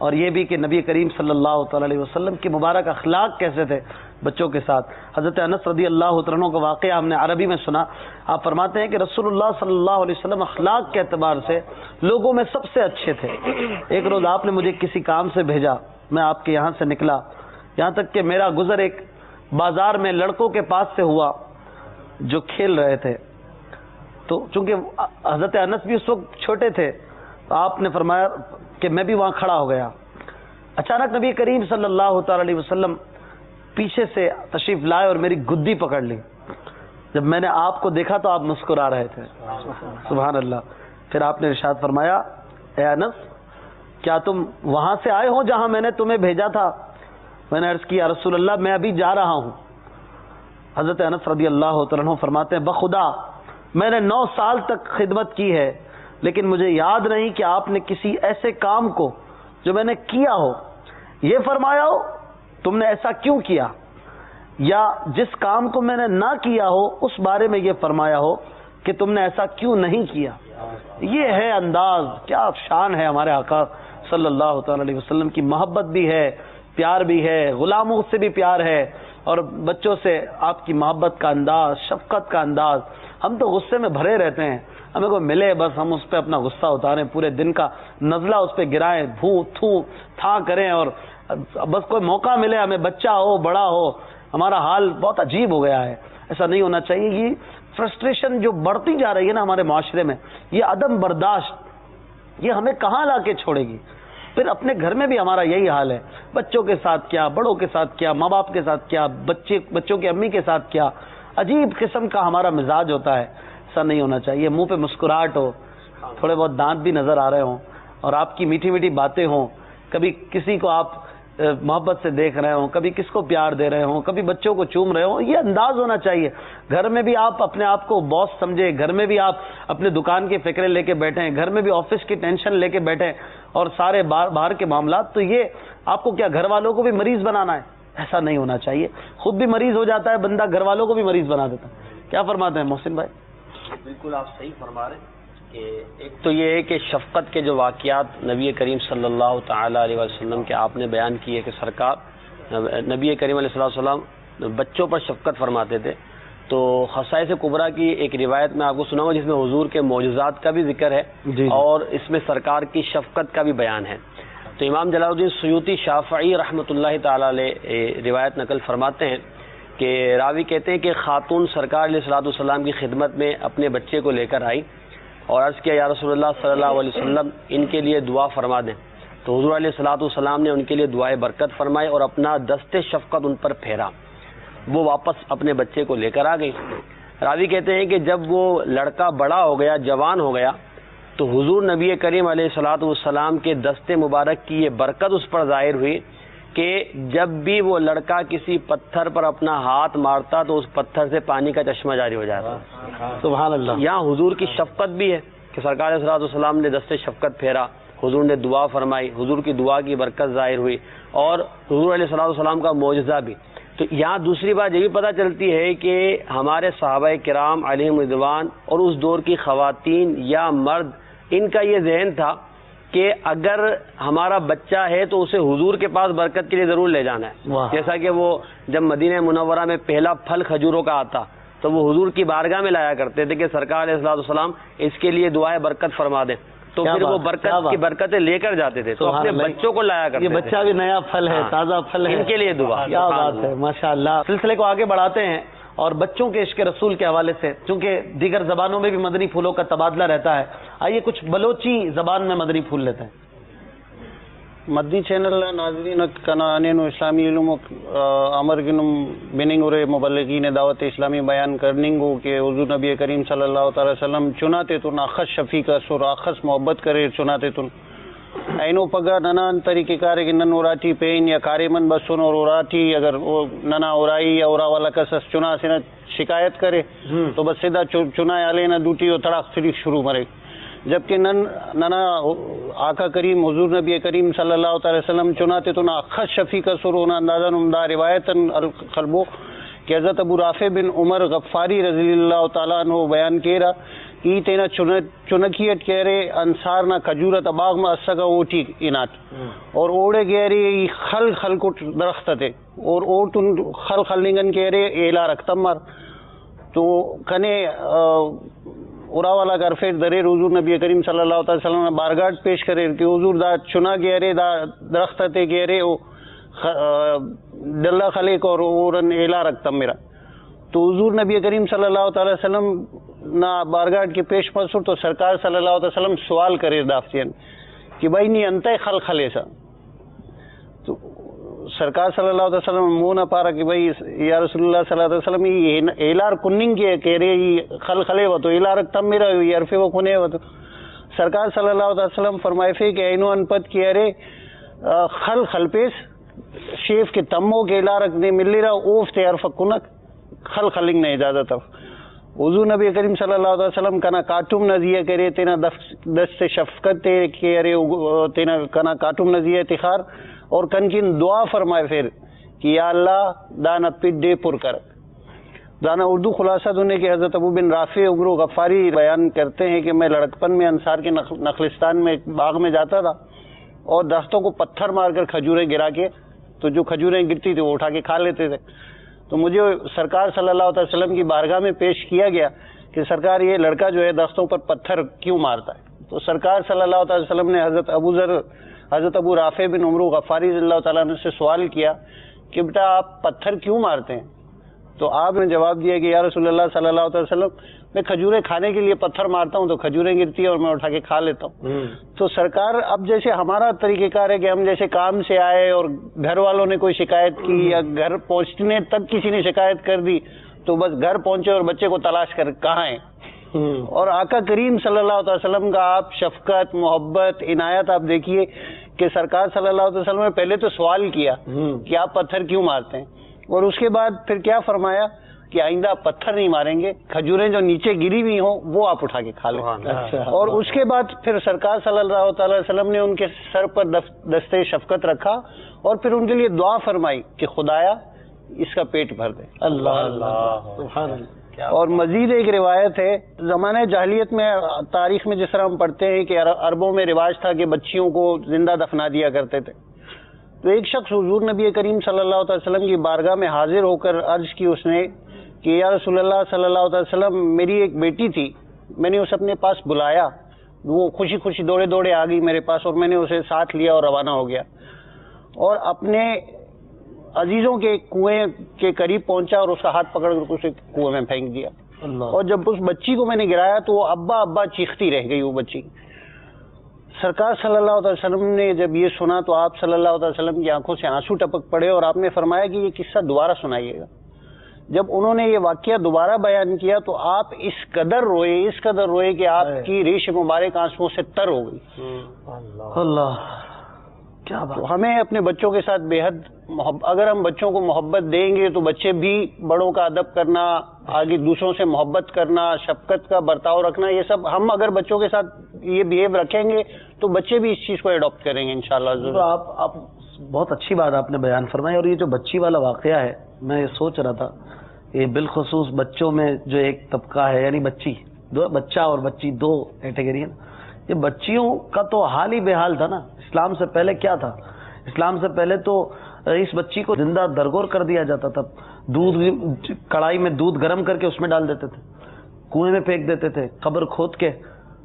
اور یہ بھی کہ نبی کریم صلی اللہ تعالی علیہ وسلم کی مبارک اخلاق کیسے تھے بچوں کے ساتھ۔ حضرت انس رضی اللہ تعالیٰ عنہ کا واقعہ ہم نے عربی میں سنا، آپ فرماتے ہیں کہ رسول اللہ صلی اللہ علیہ وسلم اخلاق کے اعتبار سے لوگوں میں سب سے اچھے تھے۔ ایک روز آپ نے مجھے کسی کام سے بھیجا، میں آپ کے یہاں سے نکلا، یہاں تک کہ میرا گزر ایک بازار میں لڑکوں کے پاس سے ہوا جو کھیل رہے تھے، تو چونکہ حضرت انس بھی اس وقت چھوٹے تھے تو آپ نے فرمایا کہ میں بھی وہاں کھڑا ہو گیا۔ اچانک نبی کریم صلی اللہ تعالی علیہ وسلم پیچھے سے تشریف لائے اور میری گدی پکڑ لی۔ جب میں نے آپ کو دیکھا تو آپ مسکرا رہے تھے، سبحان اللہ۔ پھر آپ نے ارشاد فرمایا: اے انس، کیا تم وہاں سے آئے ہو جہاں میں نے تمہیں بھیجا تھا؟ میں نے عرض کیا: رسول اللہ میں ابھی جا رہا ہوں۔ حضرت انس رضی اللہ تعالیٰ عنہ فرماتے ہیں: بخدا میں نے 9 سال تک خدمت کی ہے، لیکن مجھے یاد نہیں کہ آپ نے کسی ایسے کام کو جو میں نے کیا ہو یہ فرمایا ہو تم نے ایسا کیوں کیا، یا جس کام کو میں نے نہ کیا ہو اس بارے میں یہ فرمایا ہو کہ تم نے ایسا کیوں نہیں کیا۔ یہ ہے انداز، کیا شان ہے ہمارے آقا صلی اللہ تعالی علیہ وسلم کی۔ محبت بھی ہے، پیار بھی ہے، غلاموں سے بھی پیار ہے، اور بچوں سے آپ کی محبت کا انداز، شفقت کا انداز۔ ہم تو غصے میں بھرے رہتے ہیں، ہمیں کوئی ملے بس ہم اس پہ اپنا غصہ اتاریں، پورے دن کا نزلہ اس پہ گرائیں، بھوں تھوں تھا کریں، اور بس کوئی موقع ملے، ہمیں بچہ ہو بڑا ہو، ہمارا حال بہت عجیب ہو گیا ہے۔ ایسا نہیں ہونا چاہیے۔ یہ فرسٹریشن جو بڑھتی جا رہی ہے نا ہمارے معاشرے میں، یہ عدم برداشت، یہ ہمیں کہاں لا کے چھوڑے گی؟ پھر اپنے گھر میں بھی ہمارا یہی حال ہے، بچوں کے ساتھ کیا، بڑوں کے ساتھ کیا، ماں باپ کے ساتھ کیا، بچوں کی امی کے ساتھ کیا، عجیب قسم کا ہمارا مزاج ہوتا ہے۔ ایسا نہیں ہونا چاہیے۔ منہ پہ مسکراہٹ ہو، تھوڑے بہت دانت بھی نظر آ رہے ہوں، اور آپ کی میٹھی میٹھی باتیں ہوں، کبھی کسی کو آپ محبت سے دیکھ رہے ہوں، کبھی کس کو پیار دے رہے ہوں، کبھی بچوں کو چوم رہے ہوں، یہ انداز ہونا چاہیے۔ گھر میں بھی آپ اپنے آپ کو باس سمجھے، گھر میں بھی آپ اپنے دکان کی فکریں لے کے بیٹھیں، گھر میں بھی آفس کی ٹینشن لے کے بیٹھیں، اور سارے باہر کے معاملات، تو یہ آپ کو کیا گھر والوں کو بھی مریض بنانا ہے؟ ایسا نہیں ہونا چاہیے. خود بھی مریض ہو جاتا ہے بندہ، گھر والوں کو بھی مریض بنا دیتا ہے. کیا فرماتے ہیں محسن بھائی؟ بالکل آپ صحیح فرما رہے ہیں کہ ایک تو یہ ہے کہ شفقت کے جو واقعات نبی کریم صلی اللہ تعالی علیہ وسلم کے آپ نے بیان کیے کہ سرکار نبی کریم علیہ السلام بچوں پر شفقت فرماتے تھے. تو خصائص کبریٰ کی ایک روایت میں آپ کو سناؤں گا جس میں حضور کے معجزات کا بھی ذکر ہے اور اس میں سرکار کی شفقت کا بھی بیان ہے. تو امام جلال الدین سیوطی شافعی رحمۃ اللہ تعالی علیہ روایت نقل فرماتے ہیں کہ راوی کہتے ہیں کہ خاتون سرکار علیہ الصلوۃ والسلام کی خدمت میں اپنے بچے کو لے کر آئی اور عرض کیا یا رسول اللہ صلی اللہ علیہ وسلم ان کے لیے دعا فرما دیں. تو حضور علیہ الصلوۃ والسلام نے ان کے لیے دعائے برکت فرمائی اور اپنا دست شفقت ان پر پھیرا. وہ واپس اپنے بچے کو لے کر آ گئی. راوی کہتے ہیں کہ جب وہ لڑکا بڑا ہو گیا، جوان ہو گیا، تو حضور نبی کریم علیہ الصلوۃ والسلام کے دست مبارک کی یہ برکت اس پر ظاہر ہوئی کہ جب بھی وہ لڑکا کسی پتھر پر اپنا ہاتھ مارتا تو اس پتھر سے پانی کا چشمہ جاری ہو جاتا. سبحان اللہ. یہاں حضور کی شفقت بھی ہے کہ سرکار علیہ الصلوۃ والسلام نے دست شفقت پھیرا، حضور نے دعا فرمائی، حضور کی دعا کی برکت ظاہر ہوئی اور حضور علیہ الصلوۃ والسلام کا معجزہ بھی. تو یہاں دوسری بات یہ بھی پتہ چلتی ہے کہ ہمارے صحابہ کرام علیہم رضوان اور اس دور کی خواتین یا مرد، ان کا یہ ذہن تھا کہ اگر ہمارا بچہ ہے تو اسے حضور کے پاس برکت کے لیے ضرور لے جانا ہے. جیسا کہ وہ جب مدینہ منورہ میں پہلا پھل کھجوروں کا آتا تو وہ حضور کی بارگاہ میں لایا کرتے تھے کہ سرکار علیہ الصلوۃ والسلام اس کے لیے دعائے برکت فرما دیں. تو پھر وہ برکت کی برکتیں لے کر جاتے تھے تو اپنے بچوں کو لایا کرتے تھے. یہ بچہ بھی نیا پھل ہے، تازہ پھل ہے، ان کے لیے دعا. کیا بات ہے، ماشاء اللہ. سلسلے کو آگے بڑھاتے ہیں اور بچوں کے عشق رسول کے حوالے سے، چونکہ دیگر زبانوں میں بھی مدنی پھولوں کا تبادلہ رہتا ہے، آئیے کچھ بلوچی زبان میں مدنی پھول لیتے ہیں. مدنی چینل ناظرین کنانین اسلامی علوم امر گنم بننگ مبلغین دعوت اسلامی بیان کرننگو کہ حضور نبی کریم صلی اللہ تعالی وسلم چناتے تن اخص شفیق سر اخص محبت کرے چناتے تن اینو پگا ننان طریقہ کار کہ نن اوراٹی پین یا کارمن بسن اور اوراٹی اگر ننا اورائی یا اورا والا کسس چنا سے نہ شکایت کرے تو بس سیدھا چنا آلے نہ ڈوٹی اور تڑاک فری شروع مرے. جبکہ ننا آقا کریم حضور نبی کریم صلی اللہ تعالی وسلم چناتے تو نا خص شفیق سرون اندازہ نمدہ روایتاً الخلبو کہ حضرت ابو رافع بن عمر غفاری رضی اللہ تعالیٰ عنہ بیان کیرا ای تینا چنکیت کہہ رہے انصار نا کجورت باغ میں اسگا اوٹی انات اور اوڑے کہہ رہے خل خل کو درخت تھے اور اوٹن خل خلنگن کہہ رہے ایلا رکھتم مار. تو کنے اورا والا کر پھر درے حضور نبی کریم صلی اللہ علیہ وسلم بارگاٹ پیش کرے کہ حضور دا چنا کہہ رہے دا درخت تے کہہ رہے ڈلہ خلیق اور اورن ایلا رکھتم میرا. تو حضور نبی کریم صلی اللہ تعالی وسلم نا بارگاٹ کے پیش پسر تو سرکار صلی اللہ علیہ وسلم سوال کرے دافتین کہ بھائی نی انتے خل خلے سا. تو سرکار صلی اللہ علیہ وسلم منہ نہ پارا کہ بھائی یا رسول اللہ صلی اللہ علیہ وسلم یہ ایلار کننگ کے کہہ رہے خل خلے و تو ایلار تم میرا یرفے و کنے و تو سرکار صلی اللہ علیہ وسلم فرمائے فے کہ اینو ان پت کہہ رہے خل خل پیس شیف کے تمو کے ایلار نے مل رہا اوف تے عرف کنک خل خلنگ نے اجازت ہے. حضور نبی کریم صلی اللہ علیہ وسلم کنا کاٹم نزیہ کرے تینا دست شفقت تے کہہ رہے تینا کنا کاٹم نزیہ تخار اور کنکن دعا فرمائے پھر کہ یا اللہ دانا پٹ دے پر کر. دانا اردو خلاصہ دنے کہ حضرت ابو بن رافع عمرو غفاری بیان کرتے ہیں کہ میں لڑکپن میں انصار کے نخلستان میں ایک باغ میں جاتا تھا اور درختوں کو پتھر مار کر کھجوریں گرا کے تو جو کھجوریں گرتی تھی وہ اٹھا کے کھا لیتے تھے. تو مجھے سرکار صلی اللہ علیہ وسلم کی بارگاہ میں پیش کیا گیا کہ سرکار یہ لڑکا جو ہے درختوں پر پتھر کیوں مارتا ہے. تو سرکار صلی اللہ علیہ وسلم نے حضرت ابو رافع بن عمرو غفاری رضی اللہ تعالیٰ عنہ سے سوال کیا کہ بیٹا آپ پتھر کیوں مارتے ہیں. تو آپ نے جواب دیا کہ یا رسول اللہ صلی اللہ علیہ وسلم میں کھجوریں کھانے کے لیے پتھر مارتا ہوں تو کھجوریں گرتی ہیں اور میں اٹھا کے کھا لیتا ہوں. تو سرکار اب جیسے ہمارا طریقہ کار ہے کہ ہم جیسے کام سے آئے اور گھر والوں نے کوئی شکایت کی یا گھر پہنچنے تک کسی نے شکایت کر دی تو بس گھر پہنچے اور بچے کو تلاش کر کہاں ہیں. اور آقا کریم صلی اللہ علیہ وسلم کا آپ شفقت محبت عنایت آپ دیکھیے کہ سرکار صلی اللہ علیہ وسلم نے پہلے تو سوال کیا کہ آپ پتھر کیوں مارتے ہیں اور اس کے بعد پھر کیا فرمایا کہ آئندہ پتھر نہیں ماریں گے, کھجوریں جو نیچے گری ہوئی ہوں وہ آپ اٹھا کے کھا لیں. اور اس کے بعد پھر سرکار صلی اللہ تعالی وسلم نے ان کے سر پر دستے شفقت رکھا اور پھر ان کے لیے دعا فرمائی کہ خدایا اس کا پیٹ بھر دے. اور مزید ایک روایت ہے, زمانہ جاہلیت میں تاریخ میں جس طرح ہم پڑھتے ہیں کہ عربوں میں رواج تھا کہ بچیوں کو زندہ دفنا دیا کرتے تھے. تو ایک شخص حضور نبی کریم صلی اللہ علیہ وسلم کی بارگاہ میں حاضر ہو کر عرض کی اس نے کہ یا رسول اللہ صلی اللہ علیہ وسلم, میری ایک بیٹی تھی, میں نے اسے اپنے پاس بلایا, وہ خوشی خوشی دوڑے دوڑے آ گئی میرے پاس اور میں نے اسے ساتھ لیا اور روانہ ہو گیا اور اپنے عزیزوں کے کنویں کے قریب پہنچا اور اس کا ہاتھ پکڑ کر اسے کنویں میں پھینک دیا. اور جب اس بچی کو میں نے گرایا تو وہ ابا ابا چیختی رہ گئی وہ بچی. سرکار صلی اللہ علیہ وسلم نے جب یہ سنا تو آپ صلی اللہ علیہ وسلم کی آنکھوں سے آنسو ٹپک پڑے اور آپ نے فرمایا کہ یہ قصہ دوبارہ سنائیے گا. جب انہوں نے یہ واقعہ دوبارہ بیان کیا تو آپ اس قدر روئے کہ آپ کی ریش مبارک آنسوؤں سے تر ہو گئی. اللہ کیا بات. ہمیں اپنے بچوں کے ساتھ بے حد اگر ہم بچوں کو محبت دیں گے تو بچے بھی بڑوں کا ادب کرنا, آگے دوسروں سے محبت کرنا, شفقت کا برتاؤ رکھنا, یہ سب ہم اگر بچوں کے ساتھ یہ بہیو رکھیں گے تو بچے بھی اس چیز کو اڈاپٹ کریں گے انشاءاللہ. ضرور. آپ بہت اچھی بات آپ نے بیان فرمائی. اور یہ جو بچی والا واقعہ ہے, میں یہ سوچ رہا تھا یہ بالخصوص بچوں میں جو ایک طبقہ ہے, یعنی بچہ اور بچی دو کیٹیگری ہے, یہ بچیوں کا تو حال ہی بے حال تھا نا. اسلام سے پہلے کیا تھا؟ اسلام سے پہلے تو اس بچی کو زندہ درگور کر دیا جاتا تھا, کڑھائی میں دودھ گرم کر کے اس میں ڈال دیتے تھے, کنویں میں پھینک دیتے تھے, قبر کھود کے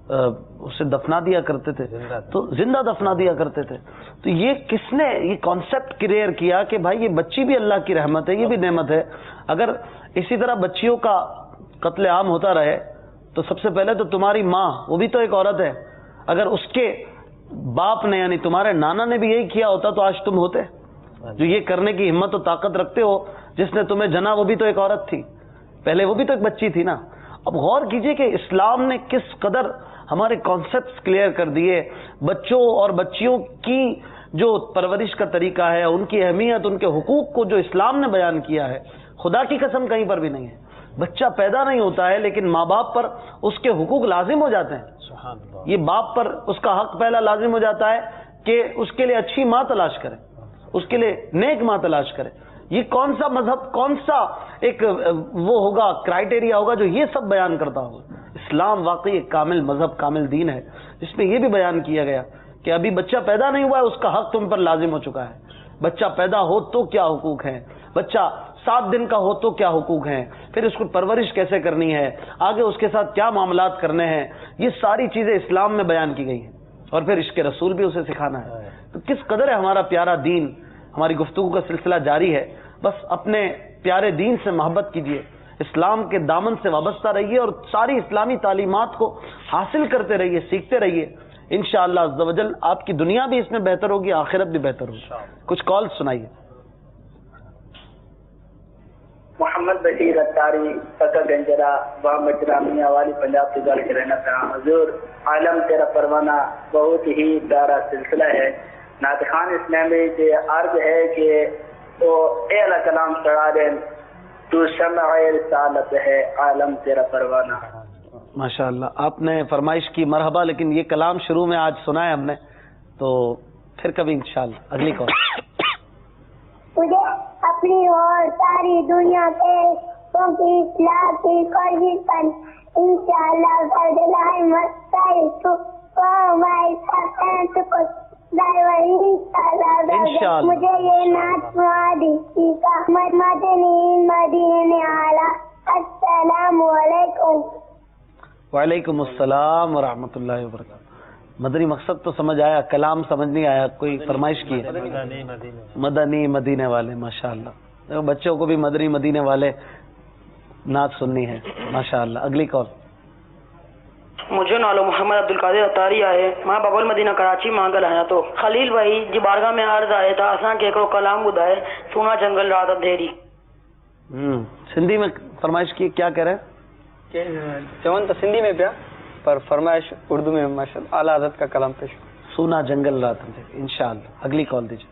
اسے دفنا دیا کرتے تھے, تو زندہ دفنا دیا کرتے تھے. تو یہ کس نے یہ کانسیپٹ کریئر کیا کہ بھائی یہ بچی بھی اللہ کی رحمت ہے, یہ بھی نعمت ہے. اگر اسی طرح بچیوں کا قتل عام ہوتا رہے تو سب سے پہلے تو تمہاری ماں, وہ بھی تو ایک عورت ہے, اگر اس کے باپ نے یعنی تمہارے نانا نے بھی یہی کیا ہوتا تو آج تم ہوتے. جو یہ کرنے کی ہمت و طاقت رکھتے ہو, جس نے تمہیں جنا وہ بھی تو ایک عورت تھی, پہلے وہ بھی تو ایک بچی تھی نا. اب غور کیجئے کہ اسلام نے کس قدر ہمارے کانسیپٹس کلیئر کر دیے. بچوں اور بچیوں کی جو پرورش کا طریقہ ہے, ان کی اہمیت, ان کے حقوق کو جو اسلام نے بیان کیا ہے, خدا کی قسم کہیں پر بھی نہیں ہے. بچہ پیدا نہیں ہوتا ہے لیکن ماں باپ پر اس کے حقوق لازم ہو جاتے ہیں. یہ باپ پر اس کا حق پہلا لازم ہو جاتا ہے کہ اس کے لیے اچھی ماں تلاش کرے, اس کے لیے نیک ماں تلاش کرے. یہ کون سا مذہب, کون سا ایک وہ ہوگا کرائٹیریا ہوگا جو یہ سب بیان کرتا ہوگا. اسلام واقعی ایک کامل مذہب, کامل دین ہے, جس میں یہ بھی بیان کیا گیا کہ ابھی بچہ پیدا نہیں ہوا ہے, اس کا حق تم پر لازم ہو چکا ہے. بچہ پیدا ہو تو کیا حقوق ہیں, بچہ 7 دن کا ہو تو کیا حقوق ہیں, پھر اس کو پرورش کیسے کرنی ہے, آگے اس کے ساتھ کیا معاملات کرنے ہیں, یہ ساری چیزیں اسلام میں بیان کی گئی ہیں. اور پھر عشق رسول بھی اسے سکھانا ہے. تو کس قدر ہے ہمارا پیارا دین. ہماری گفتگو کا سلسلہ جاری ہے. بس اپنے پیارے دین سے محبت کیجیے, اسلام کے دامن سے وابستہ رہیے اور ساری اسلامی تعلیمات کو حاصل کرتے رہیے, سیکھتے رہیے. انشاءاللہ عز و جل آپ کی دنیا بھی اس میں بہتر ہوگی, آخرت بھی بہتر ہوگی. کچھ کال سنائیے. محمد بشیر اتاری فقہ گنجرا محمد رامیہ والی پنجاب سے گل کرنا تھا. حضور عالم تیرا پروانہ بہت ہی پیارا سلسلہ ہے. نعت خان اسلامی سے عرض ہے کہ وہ اے اللہ کلام چڑھا دیں, تو شمع رسالت ہے عالم تیرا پروانہ. ماشاءاللہ آپ نے فرمائش کی, مرحبا. لیکن یہ کلام شروع میں آج سنا ہے ہم نے, تو پھر کبھی انشاءاللہ. اگلی کال. مجھے اپنی اور ساری دنیا کے کی اصلاح کی کوشش پر انشاءاللہ فردلائے مسائل تو مجھے یہ نعت معادی کا مدینہ اعلیٰ. السلام علیکم. وعلیکم السلام ورحمۃ اللہ وبرکاتہ. مدنی مقصد تو سمجھ آیا, کلام سمجھ نہیں آیا. کوئی فرمائش کی ہے؟ مدنی مدینے والے. ماشاءاللہ بچوں کو بھی مدنی مدینے والے نعت سننی ہے. ماشاءاللہ. اگلی کال. مجھے نالو محمد عبد القادر اتاری آئے. ماں بابل مدینہ کراچی ماں گل آیا تو خلیل بھائی جی بارگاہ میں عرض آئے تھا اساں کے کو کلام بدائے سونا جنگل رات اندھیری. سندھی میں فرمائش کی, کیا کہہ رہے ہیں؟ چون تو سندھی میں پیا پر فرمائش اردو میں ماشاء اللہ اعلیٰ حضرت کا کلام پیش. سونا جنگل رات اندھیری. انشاءاللہ. اگلی کال دیجیے.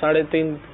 3.5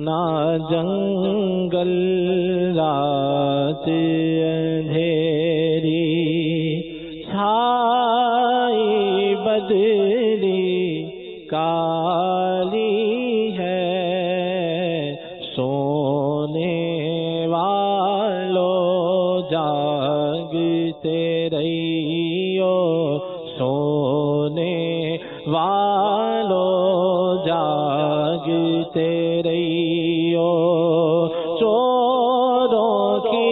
سونا جنگل رات اندھیری چھائی بدلی کالی ہے سونے والو جاگتے رہیو سونے والو جاگتے رہیو چوروں کی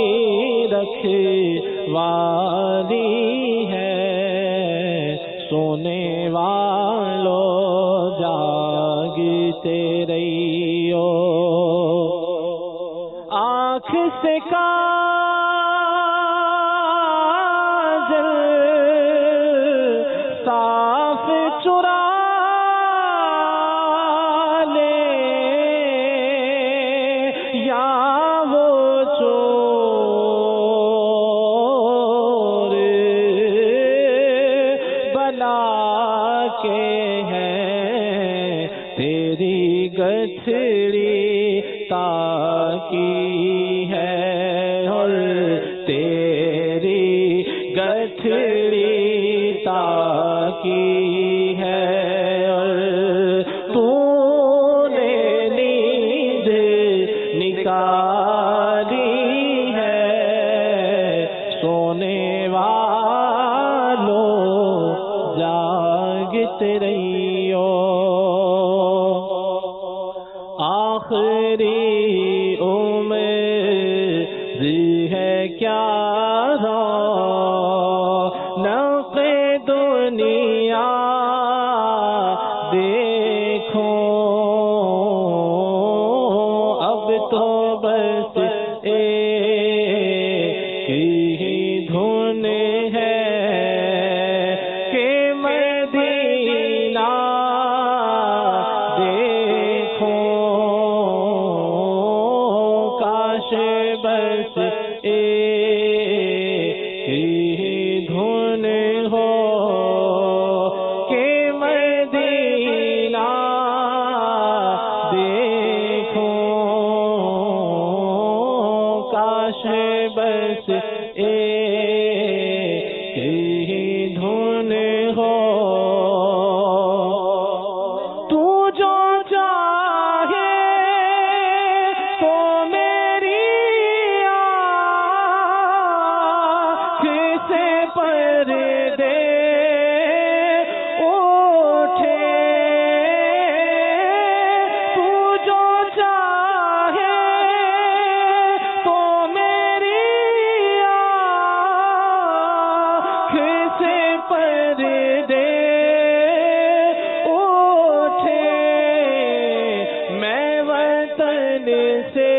رکھوالی ہے سونے والو جاگتے رہیو آنکھ سے کاجل صاف چرا لے یا وہ چور بلا کے ہیں تیری گٹھڑی تاکی ہے اور تیری گٹھڑی تاکی ہے اور تو نے نیند نکالی ہے سونے والو جاگتے رہیو آخری عمر ہے کیا رونق دنیا دیکھو اب تو بس ایک ہی دھن ہے کہ مدینہ دیکھو کاش بس ایک ہی دھن ہو کہ مدینہ دیکھو کاش بس ایک ہی دھن ہو تو جو چاہے تو میری آنکھ سے پردے اٹھے تو جو چاہے تو میری آنکھ سے پردے اٹھے میں وطن سے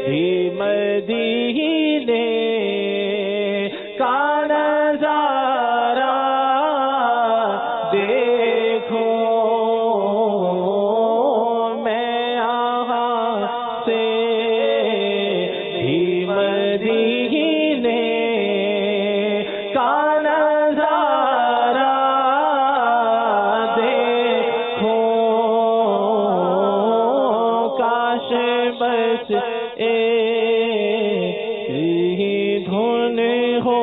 بھی مدینے کا نظارہ دیکھو میں یہاں سے بھی مدینے کا نظارہ دیکھو کاش بس ایک ہی دھن ہو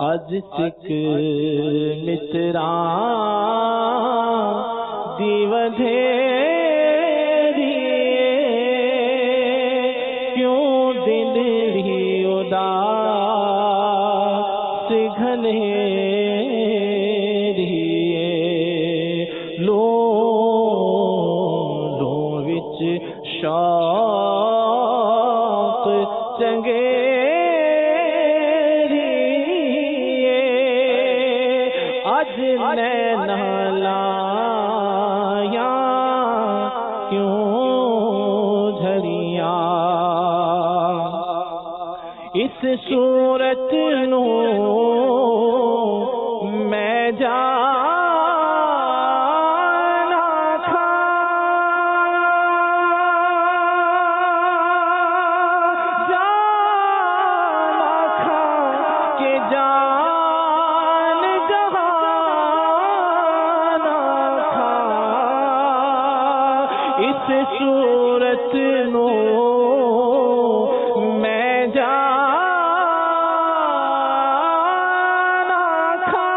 اج تک متراں دی ودھیری کیوں دل ہی اداس گھنیری لو وچ شوق چنگیری اج نینا لایا کیوں جھڑیاں اس صورت نو میں جانا تھا کہ جان جہانا تھا اس صورت نو میں جانا کھا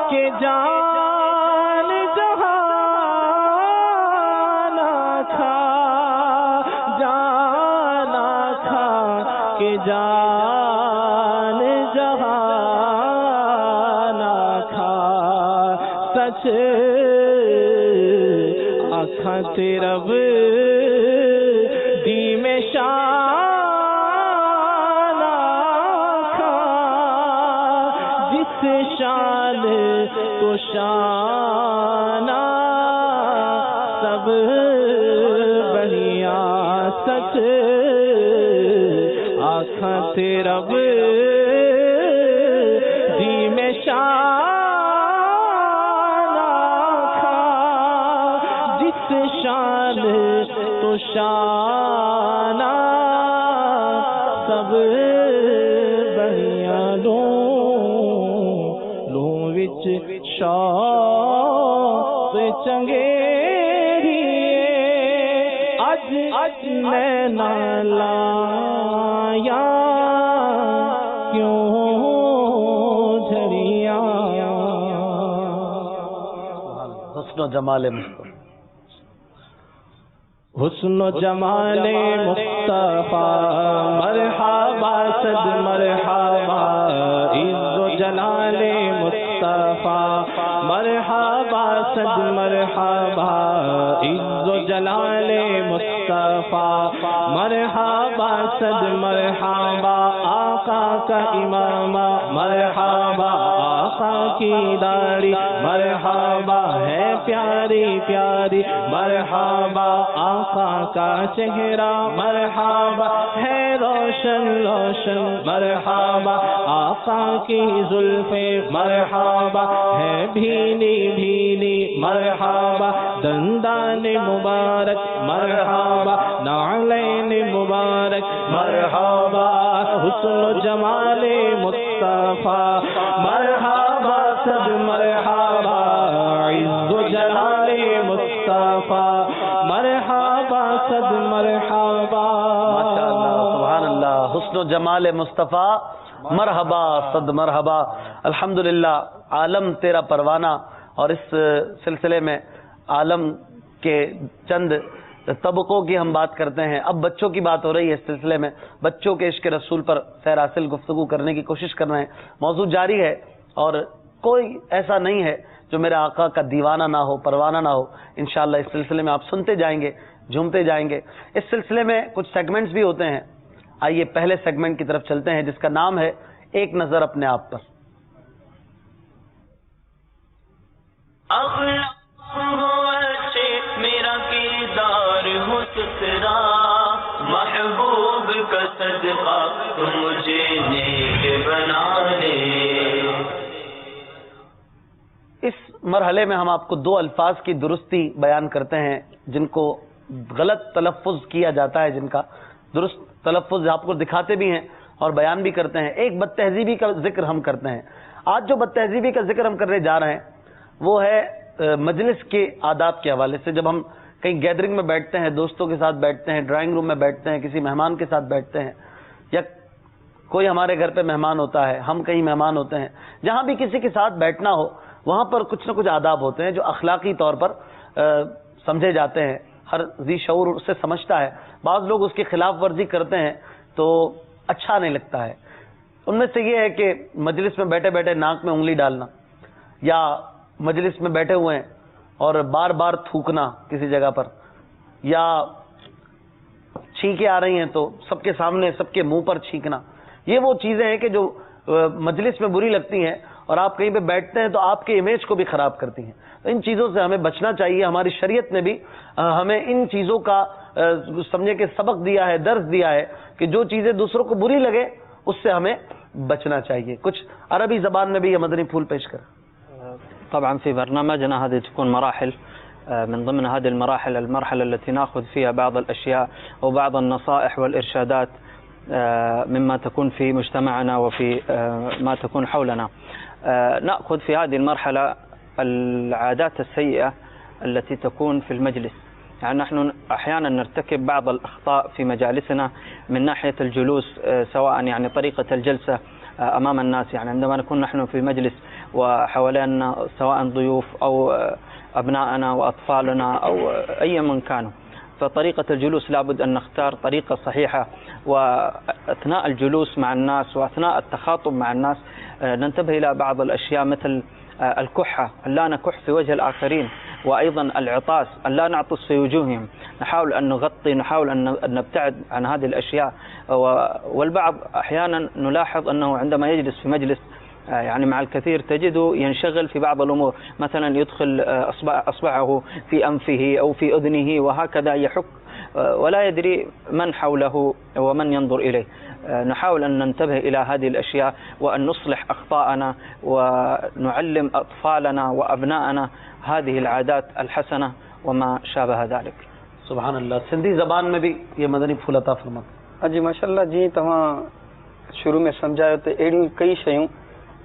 کہ جان جہانا کھا جانا کھا کہ جان جہانا کھا سچ آنکھاں تے رب دی میں شان کھا جس شان کو شانہ سب بنیا سچ آنکھاں تے رب دی میں شان کھا جس شان تو شان سب بنیا لو وچ شوق چنگیری اج میں نہ لایا کیوں جھڑیاں حسن و جمال مصطفیٰ حسن و جمال مصطفیٰ مرحبا صد مرحبا عز و جلال مصطفیٰ مرحبا صد مرحبا عز و جلال مصطفیٰ مرحبا صد مرحبا آقا کا امام مرحبا آقا کی داڑھی مرحبا ہے پیاری پیاری مرحبا آقا کا چہرہ مرحبا ہے روشن روشن مرحبا آقا کی زلفیں مرحبا ہے بھیلی بھیلی مرحبا دندان مبارک مرحبا نعلین مبارک مرحبا حسن و جمال مصطفیٰ مرحبا صد مرحبا عز و جلال مصطفیٰ مرحبا صد مرحبا ماشاءاللہ سبحان اللہ حسن و جمال مصطفیٰ مرحبا صد مرحبا الحمدللہ عالم تیرا پروانہ اور اس سلسلے میں عالم کے چند طبقوں کی ہم بات کرتے ہیں اب بچوں کی بات ہو رہی ہے اس سلسلے میں بچوں کے عشق رسول پر سیر حاصل گفتگو کرنے کی کوشش کر رہے ہیں موضوع جاری ہے اور کوئی ایسا نہیں ہے جو میرے آقا کا دیوانہ نہ ہو پروانہ نہ ہو انشاءاللہ اس سلسلے میں آپ سنتے جائیں گے جھومتے جائیں گے اس سلسلے میں کچھ سیگمنٹس بھی ہوتے ہیں آئیے پہلے سیگمنٹ کی طرف چلتے ہیں جس کا نام ہے ایک نظر اپنے آپ پر میرا کردار ہو سترا محبوب کا صدقہ تو مجھے نیک بنا لے اس مرحلے میں ہم آپ کو دو الفاظ کی درستی بیان کرتے ہیں جن کو غلط تلفظ کیا جاتا ہے جن کا درست تلفظ آپ کو دکھاتے بھی ہیں اور بیان بھی کرتے ہیں ایک بد تہذیبی کا ذکر ہم کرتے ہیں آج جو بد تہذیبی کا ذکر ہم کرنے جا رہے ہیں وہ ہے مجلس کے آداب کے حوالے سے جب ہم کہیں گیدرنگ میں بیٹھتے ہیں دوستوں کے ساتھ بیٹھتے ہیں ڈرائنگ روم میں بیٹھتے ہیں کسی مہمان کے ساتھ بیٹھتے ہیں یا کوئی ہمارے گھر پہ مہمان ہوتا ہے ہم کہیں مہمان ہوتے ہیں جہاں بھی کسی کے ساتھ بیٹھنا ہو وہاں پر کچھ نہ کچھ آداب ہوتے ہیں جو اخلاقی طور پر سمجھے جاتے ہیں ہر ذی شعور اسے سمجھتا ہے بعض لوگ اس کی خلاف ورزی کرتے ہیں تو اچھا نہیں لگتا ہے ان میں سے یہ ہے کہ مجلس میں بیٹھے بیٹھے ناک میں انگلی ڈالنا یا مجلس میں بیٹھے ہوئے ہیں اور بار بار تھوکنا کسی جگہ پر یا چھینکیں آ رہی ہیں تو سب کے سامنے سب کے منہ پر چھینکنا یہ وہ چیزیں ہیں کہ جو مجلس میں بری لگتی ہیں اور آپ کہیں پہ بیٹھتے ہیں تو آپ کے امیج کو بھی خراب کرتی ہیں تو ان چیزوں سے ہمیں بچنا چاہیے ہماری شریعت نے بھی ہمیں ان چیزوں کا سمجھے کہ سبق دیا ہے درس دیا ہے کہ جو چیزیں دوسروں کو بری لگے اس سے ہمیں بچنا چاہیے کچھ عربی زبان میں بھی یہ مدنی پھول پیش کر طبعا في برنامجنا هذه تكون مراحل من ضمن هذه المراحل المرحلة التي نأخذ فيها بعض الأشياء وبعض النصائح والإرشادات مما تكون في مجتمعنا وفي ما تكون حولنا نأخذ في هذه المرحلة العادات السيئة التي تكون في المجلس. يعني نحن أحيانا نرتكب بعض الأخطاء في مجالسنا من ناحية الجلوس، سواء يعني طريقة الجلسة أمام الناس، يعني عندما نكون نحن في مجلس وحوالينا سواء ضيوف أو أبناءنا وأطفالنا أو أي من كانوا، فطريقة الجلوس لابد أن نختار طريقة صحيحة، وأثناء الجلوس مع الناس وأثناء التخاطب مع الناس ننتبه إلى بعض الأشياء مثل الكحة، أن لا نكح في وجه الآخرين، وأيضا العطاس، أن لا نعطس في وجوههم، نحاول أن نغطي، نحاول أن نبتعد عن هذه الأشياء. والبعض أحيانا نلاحظ أنه عندما يجلس في مجلس يعني مع الكثير تجده ينشغل في بعض الأمور، مثلا يدخل أصبعه في أنفه أو في أذنه وهكذا يحك ولا يدري من حوله ومن ينظر إليه. نحاول أن ننتبه إلى هذه الأشياء وأن نصلح أخطاءنا ونعلم أطفالنا وأبناءنا هذه العادات الحسنة وما شابه ذلك. سبحان اللہ. سندھی زبان میں بھی یہ مدنی پھول عطا فرمائے. جی ماشاء اللہ. جی تمام شروع میں سمجھایا تو اڑی کئی شیوں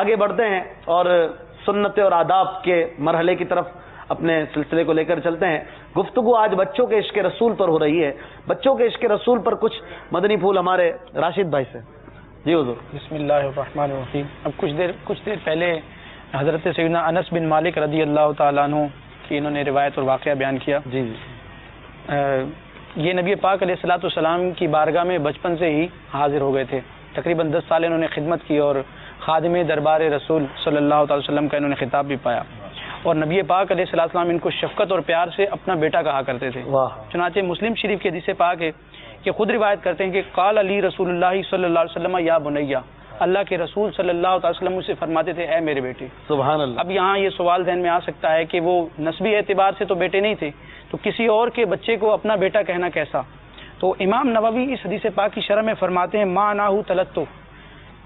آگے بڑھتے ہیں اور سنت اور آداب کے مرحلے کی طرف اپنے سلسلے کو لے کر چلتے ہیں. گفتگو آج بچوں کے عشق رسول پر ہو رہی ہے. بچوں کے عشق رسول پر کچھ مدنی پھول ہمارے راشد بھائی سے. جی حضور. بسم اللہ الرحمن الرحیم. اب کچھ دیر پہلے حضرت سیدنا انس بن مالک رضی اللہ تعالیٰ عنہ کی انہوں نے روایت اور واقعہ بیان کیا. جی یہ نبی پاک علیہ الصلوۃ والسلام کی بارگاہ میں بچپن سے ہی حاضر ہو گئے تھے. تقریباً 10 سال انہوں نے خدمت کی اور خادم دربار رسول صلی اللہ تعالی وسلم کا انہوں نے خطاب بھی پایا. اور نبی پاک علیہ الصلوۃ والسلام ان کو شفقت اور پیار سے اپنا بیٹا کہا کرتے تھے. چنانچہ مسلم شریف کے حدیث پاک ہے کہ خود روایت کرتے ہیں کہ قال علی رسول اللہ صلی اللہ علیہ وسلم یا بنیا، اللہ کے رسول صلی اللہ علیہ وسلم سے فرماتے تھے اے میرے بیٹے. سبحان اللہ. اب یہاں یہ سوال ذہن میں آ سکتا ہے کہ وہ نسبی اعتبار سے تو بیٹے نہیں تھے، تو کسی اور کے بچے کو اپنا بیٹا کہنا کیسا؟ تو امام نووی اس حدیث پاک کی شرح میں فرماتے ہیں ما ناہو تلتو،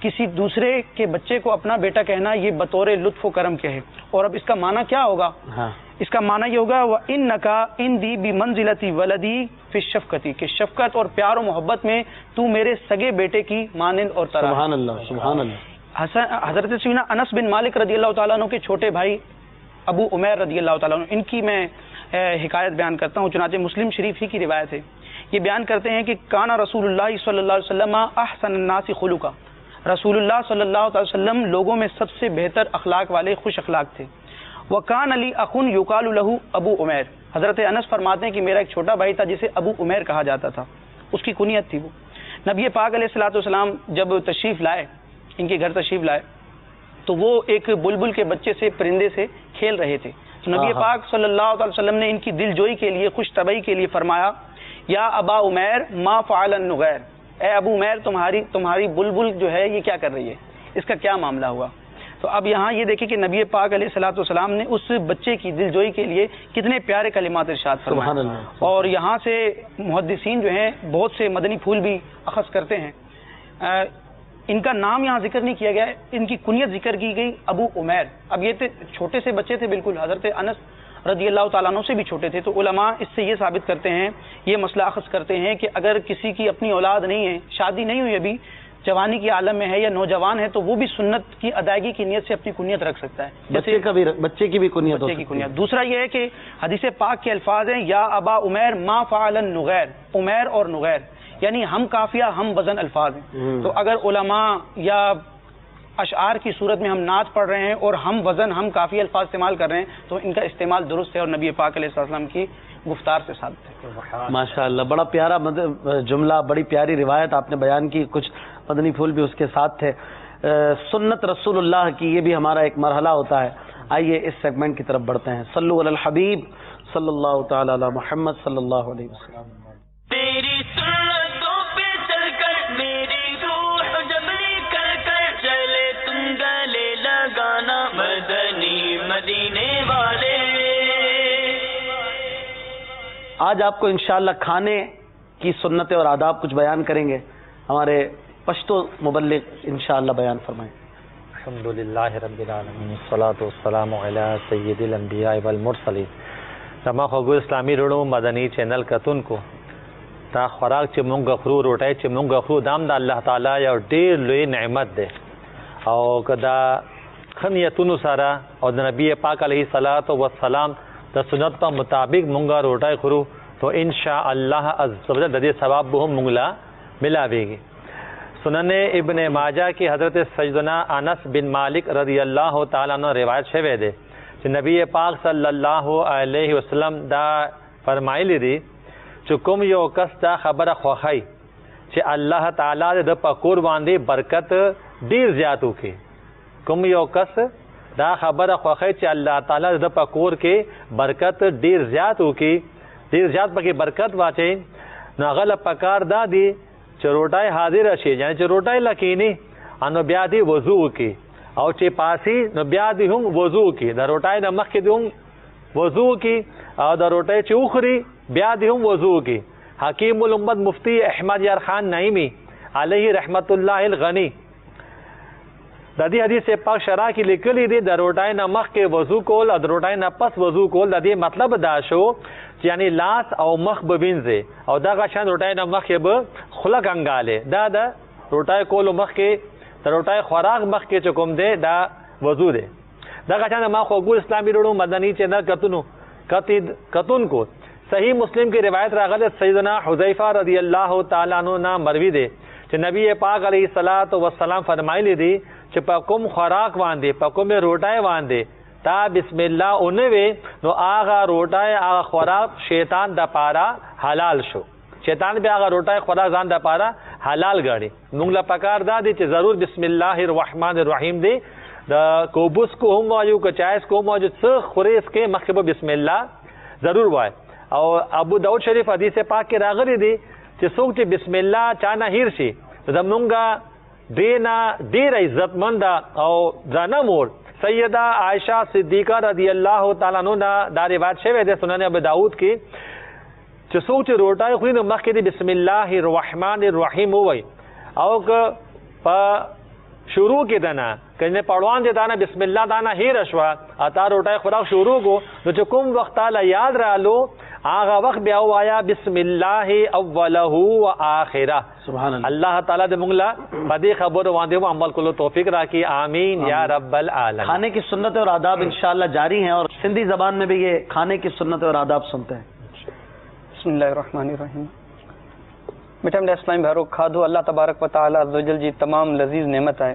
کسی دوسرے کے بچے کو اپنا بیٹا کہنا یہ بطور لطف و کرم کے ہے. اور اب اس کا معنی کیا ہوگا؟ اس کا معنی یہ ہوگا وَإِنَّكَ عِنْدِي بِمَنْزِلَةِ وَلَدِي فِي الشَّفْقَةِ، کہ شفقت اور پیار و محبت میں تو میرے سگے بیٹے کی مانند اور طرح. سبحان اللہ سبحان اللہ. حضرت سیدنا انس بن مالک رضی اللہ تعالیٰ عنہ کے چھوٹے بھائی ابو عمیر رضی اللہ تعالیٰ عنہ، ان کی میں حکایت بیان کرتا ہوں. چنانچہ مسلم شریف ہی کی روایت ہے. یہ بیان کرتے ہیں کہ کانا رسول اللہ صلی اللہ علیہ وسلم احسن الناس خلقا، رسول اللہ صلی اللہ علیہ وسلم لوگوں میں سب سے بہتر اخلاق والے خوش اخلاق تھے. وکان علی اخن یقال لہ ابو عمیر، حضرت انس فرماتے ہیں کہ میرا ایک چھوٹا بھائی تھا جسے ابو عمیر کہا جاتا تھا، اس کی کنیت تھی وہ. نبی پاک علیہ الصلوۃ والسلام جب تشریف لائے، ان کے گھر تشریف لائے، تو وہ ایک بلبل کے بچے سے پرندے سے کھیل رہے تھے. تو نبی پاک صلی اللہ علیہ وسلم نے ان کی دل جوئی کے لیے، خوش طبعی کے لیے فرمایا یا ابا عمیر ما فعل النغیر، اے ابو عمیر تمہاری بلبل جو ہے یہ کیا کر رہی ہے، اس کا کیا معاملہ ہوا؟ تو اب یہاں یہ دیکھیں کہ نبی پاک علیہ الصلوۃ والسلام نے اس بچے کی دل جوئی کے لیے کتنے پیارے کلمات ارشاد فرمائے. اور یہاں سے محدثین جو ہیں بہت سے مدنی پھول بھی اخذ کرتے ہیں. ان کا نام یہاں ذکر نہیں کیا گیا ہے، ان کی کنیت ذکر کی گئی ابو عمیر. اب یہ چھوٹے سے بچے تھے بالکل، حضرت انس رضی اللہ تعالیٰ عنہ سے بھی چھوٹے تھے. تو علماء اس سے یہ ثابت کرتے ہیں، یہ مسئلہ اخذ کرتے ہیں کہ اگر کسی کی اپنی اولاد نہیں ہے، شادی نہیں ہوئی ابھی، جوانی کے عالم میں ہے یا نوجوان ہے، تو وہ بھی سنت کی ادائیگی کی نیت سے اپنی کنیت رکھ سکتا ہے. بچے کی بھی کنیت. دوسرا یہ ہے کہ حدیث پاک کے الفاظ ہیں یا ابا عمیر ما فعل النغیر، عمیر اور نغیر یعنی ہم قافیہ ہم وزن الفاظ ہیں. تو اگر علماء یا اشعار کی صورت میں ہم نعت پڑھ رہے ہیں اور ہم وزن ہم قافیہ الفاظ استعمال کر رہے ہیں تو ان کا استعمال درست ہے اور نبی پاک علیہ السلام کی گفتار سے ثابت ہے. ماشاءاللہ، بڑا پیارا جملہ، بڑی پیاری روایت آپ نے بیان کی. کچھ مدنی پھول بھی اس کے ساتھ تھے. سنت رسول اللہ کی یہ بھی ہمارا ایک مرحلہ ہوتا ہے. آئیے اس سیگمنٹ کی طرف بڑھتے ہیں. صلو علی الحبیب صلی اللہ تعالی علی محمد صلی اللہ علیہ وسلم. تیری سنتوں پہ چل کر میری روح جب نکل کر چلے تم گلے لگانا مدنی مدینے والے. آج آپ کو انشاءاللہ کھانے کی سنتیں اور آداب کچھ بیان کریں گے. ہمارے پشتو مبلغ انشاءاللہ بیان فرمائیں. الحمدللہ رب العالمین والصلاة والسلام علی سید الانبیاء والمرسلین. تمام خوږو اسلامی رڼو مدنی چینل کتون کو دا خوراک چې مونږ خورو، روټۍ چې مونږ خورو، دا هم د الله تعالی یو ډېر لوی نعمت دی. او که دا ښه نیتونو سره او د نبی پاک علیه الصلاۃ والسلام د سنت په مطابق مونږ روټۍ خورو تو انشاء الله عز وجل د دې ثواب به هم مونږ لا ملاویږي. سنن ابن ماجہ کی حضرت سیدنا انس بن مالک رضی اللہ تعالیٰ عنہ روایت شوی دی چې نبی پاک صلی الله علیه وسلم دا فرمایلی دی چې کوم یو کس دا خبره خوښی چې الله تعالی د پکور باندې برکت ډیر زیات وکړي. کوم یو کس دا خبره خوښی چې الله تعالی د پکور کې برکت ډیر زیات وکړي، ډیر زیات پکې برکت واچي، نو هغه له پکار دا دی چې روټۍ حاضر شي، یعنی چې روټۍ لکینی انو بیا دی وضو وکړي، او چې پاسی نو بیا دی هم وضو وکړي. د روټۍ نه مخکې دی هم وضو وکړي او د روټۍ چې وخوري بیا دی هم وضو وکړي. حکیم الامت مفتی احمد یار خان نعیمی علیہ رحمت اللہ الغنی د دې حدیث پاک شرح کې لیکلی دی د روټۍ نه مخکې وضو کول او د روټۍ نه پس وضو کول. د دې مطلب دا شو چې یعنی لاس او مخ به وینځي او دغه شان روټۍ نه مخکې به خوله کنګالې. دا د روټۍ کولو مخکې د روټای خوراک مخکې چې کوم دی دا وضو دی. دغه شان ما خوږو اسلامي وروڼو مدني چینل کتونکو صحیح مسلم کی روایت راغله سیدنا حذیفہ رضی اللہ تعالی عنہ نا مروی دی چې نبی پاک علیہ الصلوۃ والسلام فرمایلی دی چې په کوم خوراک باندې په کوم روټای باندې تا بسم الله اونوي نو هغه روټای هغه خوراک شیطان د پاره حلال شو. شیطان به هغه روټای خوراک ځان د پاره حلال ګڼي. موږ له پکار دا دی چې ضرور بسم الله الرحمن الرحیم دی د کوبوس کو هم وایو که چایس کو هم وایو څه خوري اس کې مخکې بسم الله ضرور وای. او ابو داود شریف حدیث پاک کې راغلی دی چې څوک چې بسم الله چانه هیر شي زمونږه دینا ډیر عزتمند او ځانه مور سیدہ عائشہ صدیقہ رضی اللہ تعالیٰ عنہ دا روایت شوی دی سنن ابو داود کې چې څوک چې روټای خوري نو مخکې دی بسم الله الرحمن الرحیم وای او که په شروع کې دنا کنه پړوان دې دانا بسم الله دانا هیر شوا اتا روټای خوراک شروع کو نو چې کوم وخت تعالی یاد رالو هغه وخت بیا وایا بسم الله اوله و آخره. سبحان الله. الله تعالی دې موږ لا په دې خبرو باندې عمل کولو توفیق راکړي. آمین یا رب العالمین. کھانے کی سنت اور آداب انشاءاللہ جاری ہیں اور سندھی زبان میں بھی یہ کھانے کی سنت اور آداب سنتے ہیں. بسم اللہ الرحمن الرحیم. میٹھا میٹھا اسلامی بھائیو کھادو اللہ تبارک و تعالی عز وجل جی تمام لذیذ نعمت ہے.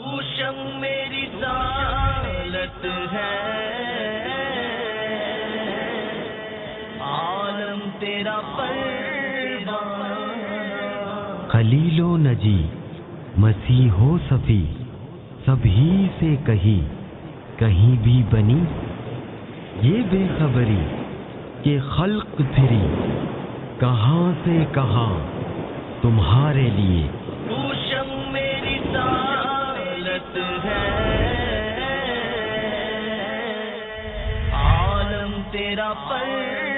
اوشم میری ذالت ہے عالم تیرا پروانہ خلیل و نجی مسیح و صفی سبھی سے کہی کہیں بھی بنی یہ بے خبری کہ خلق پھری کہاں سے کہاں تمہارے لیے اوشم میری ذالت ہے عالم تیرا پر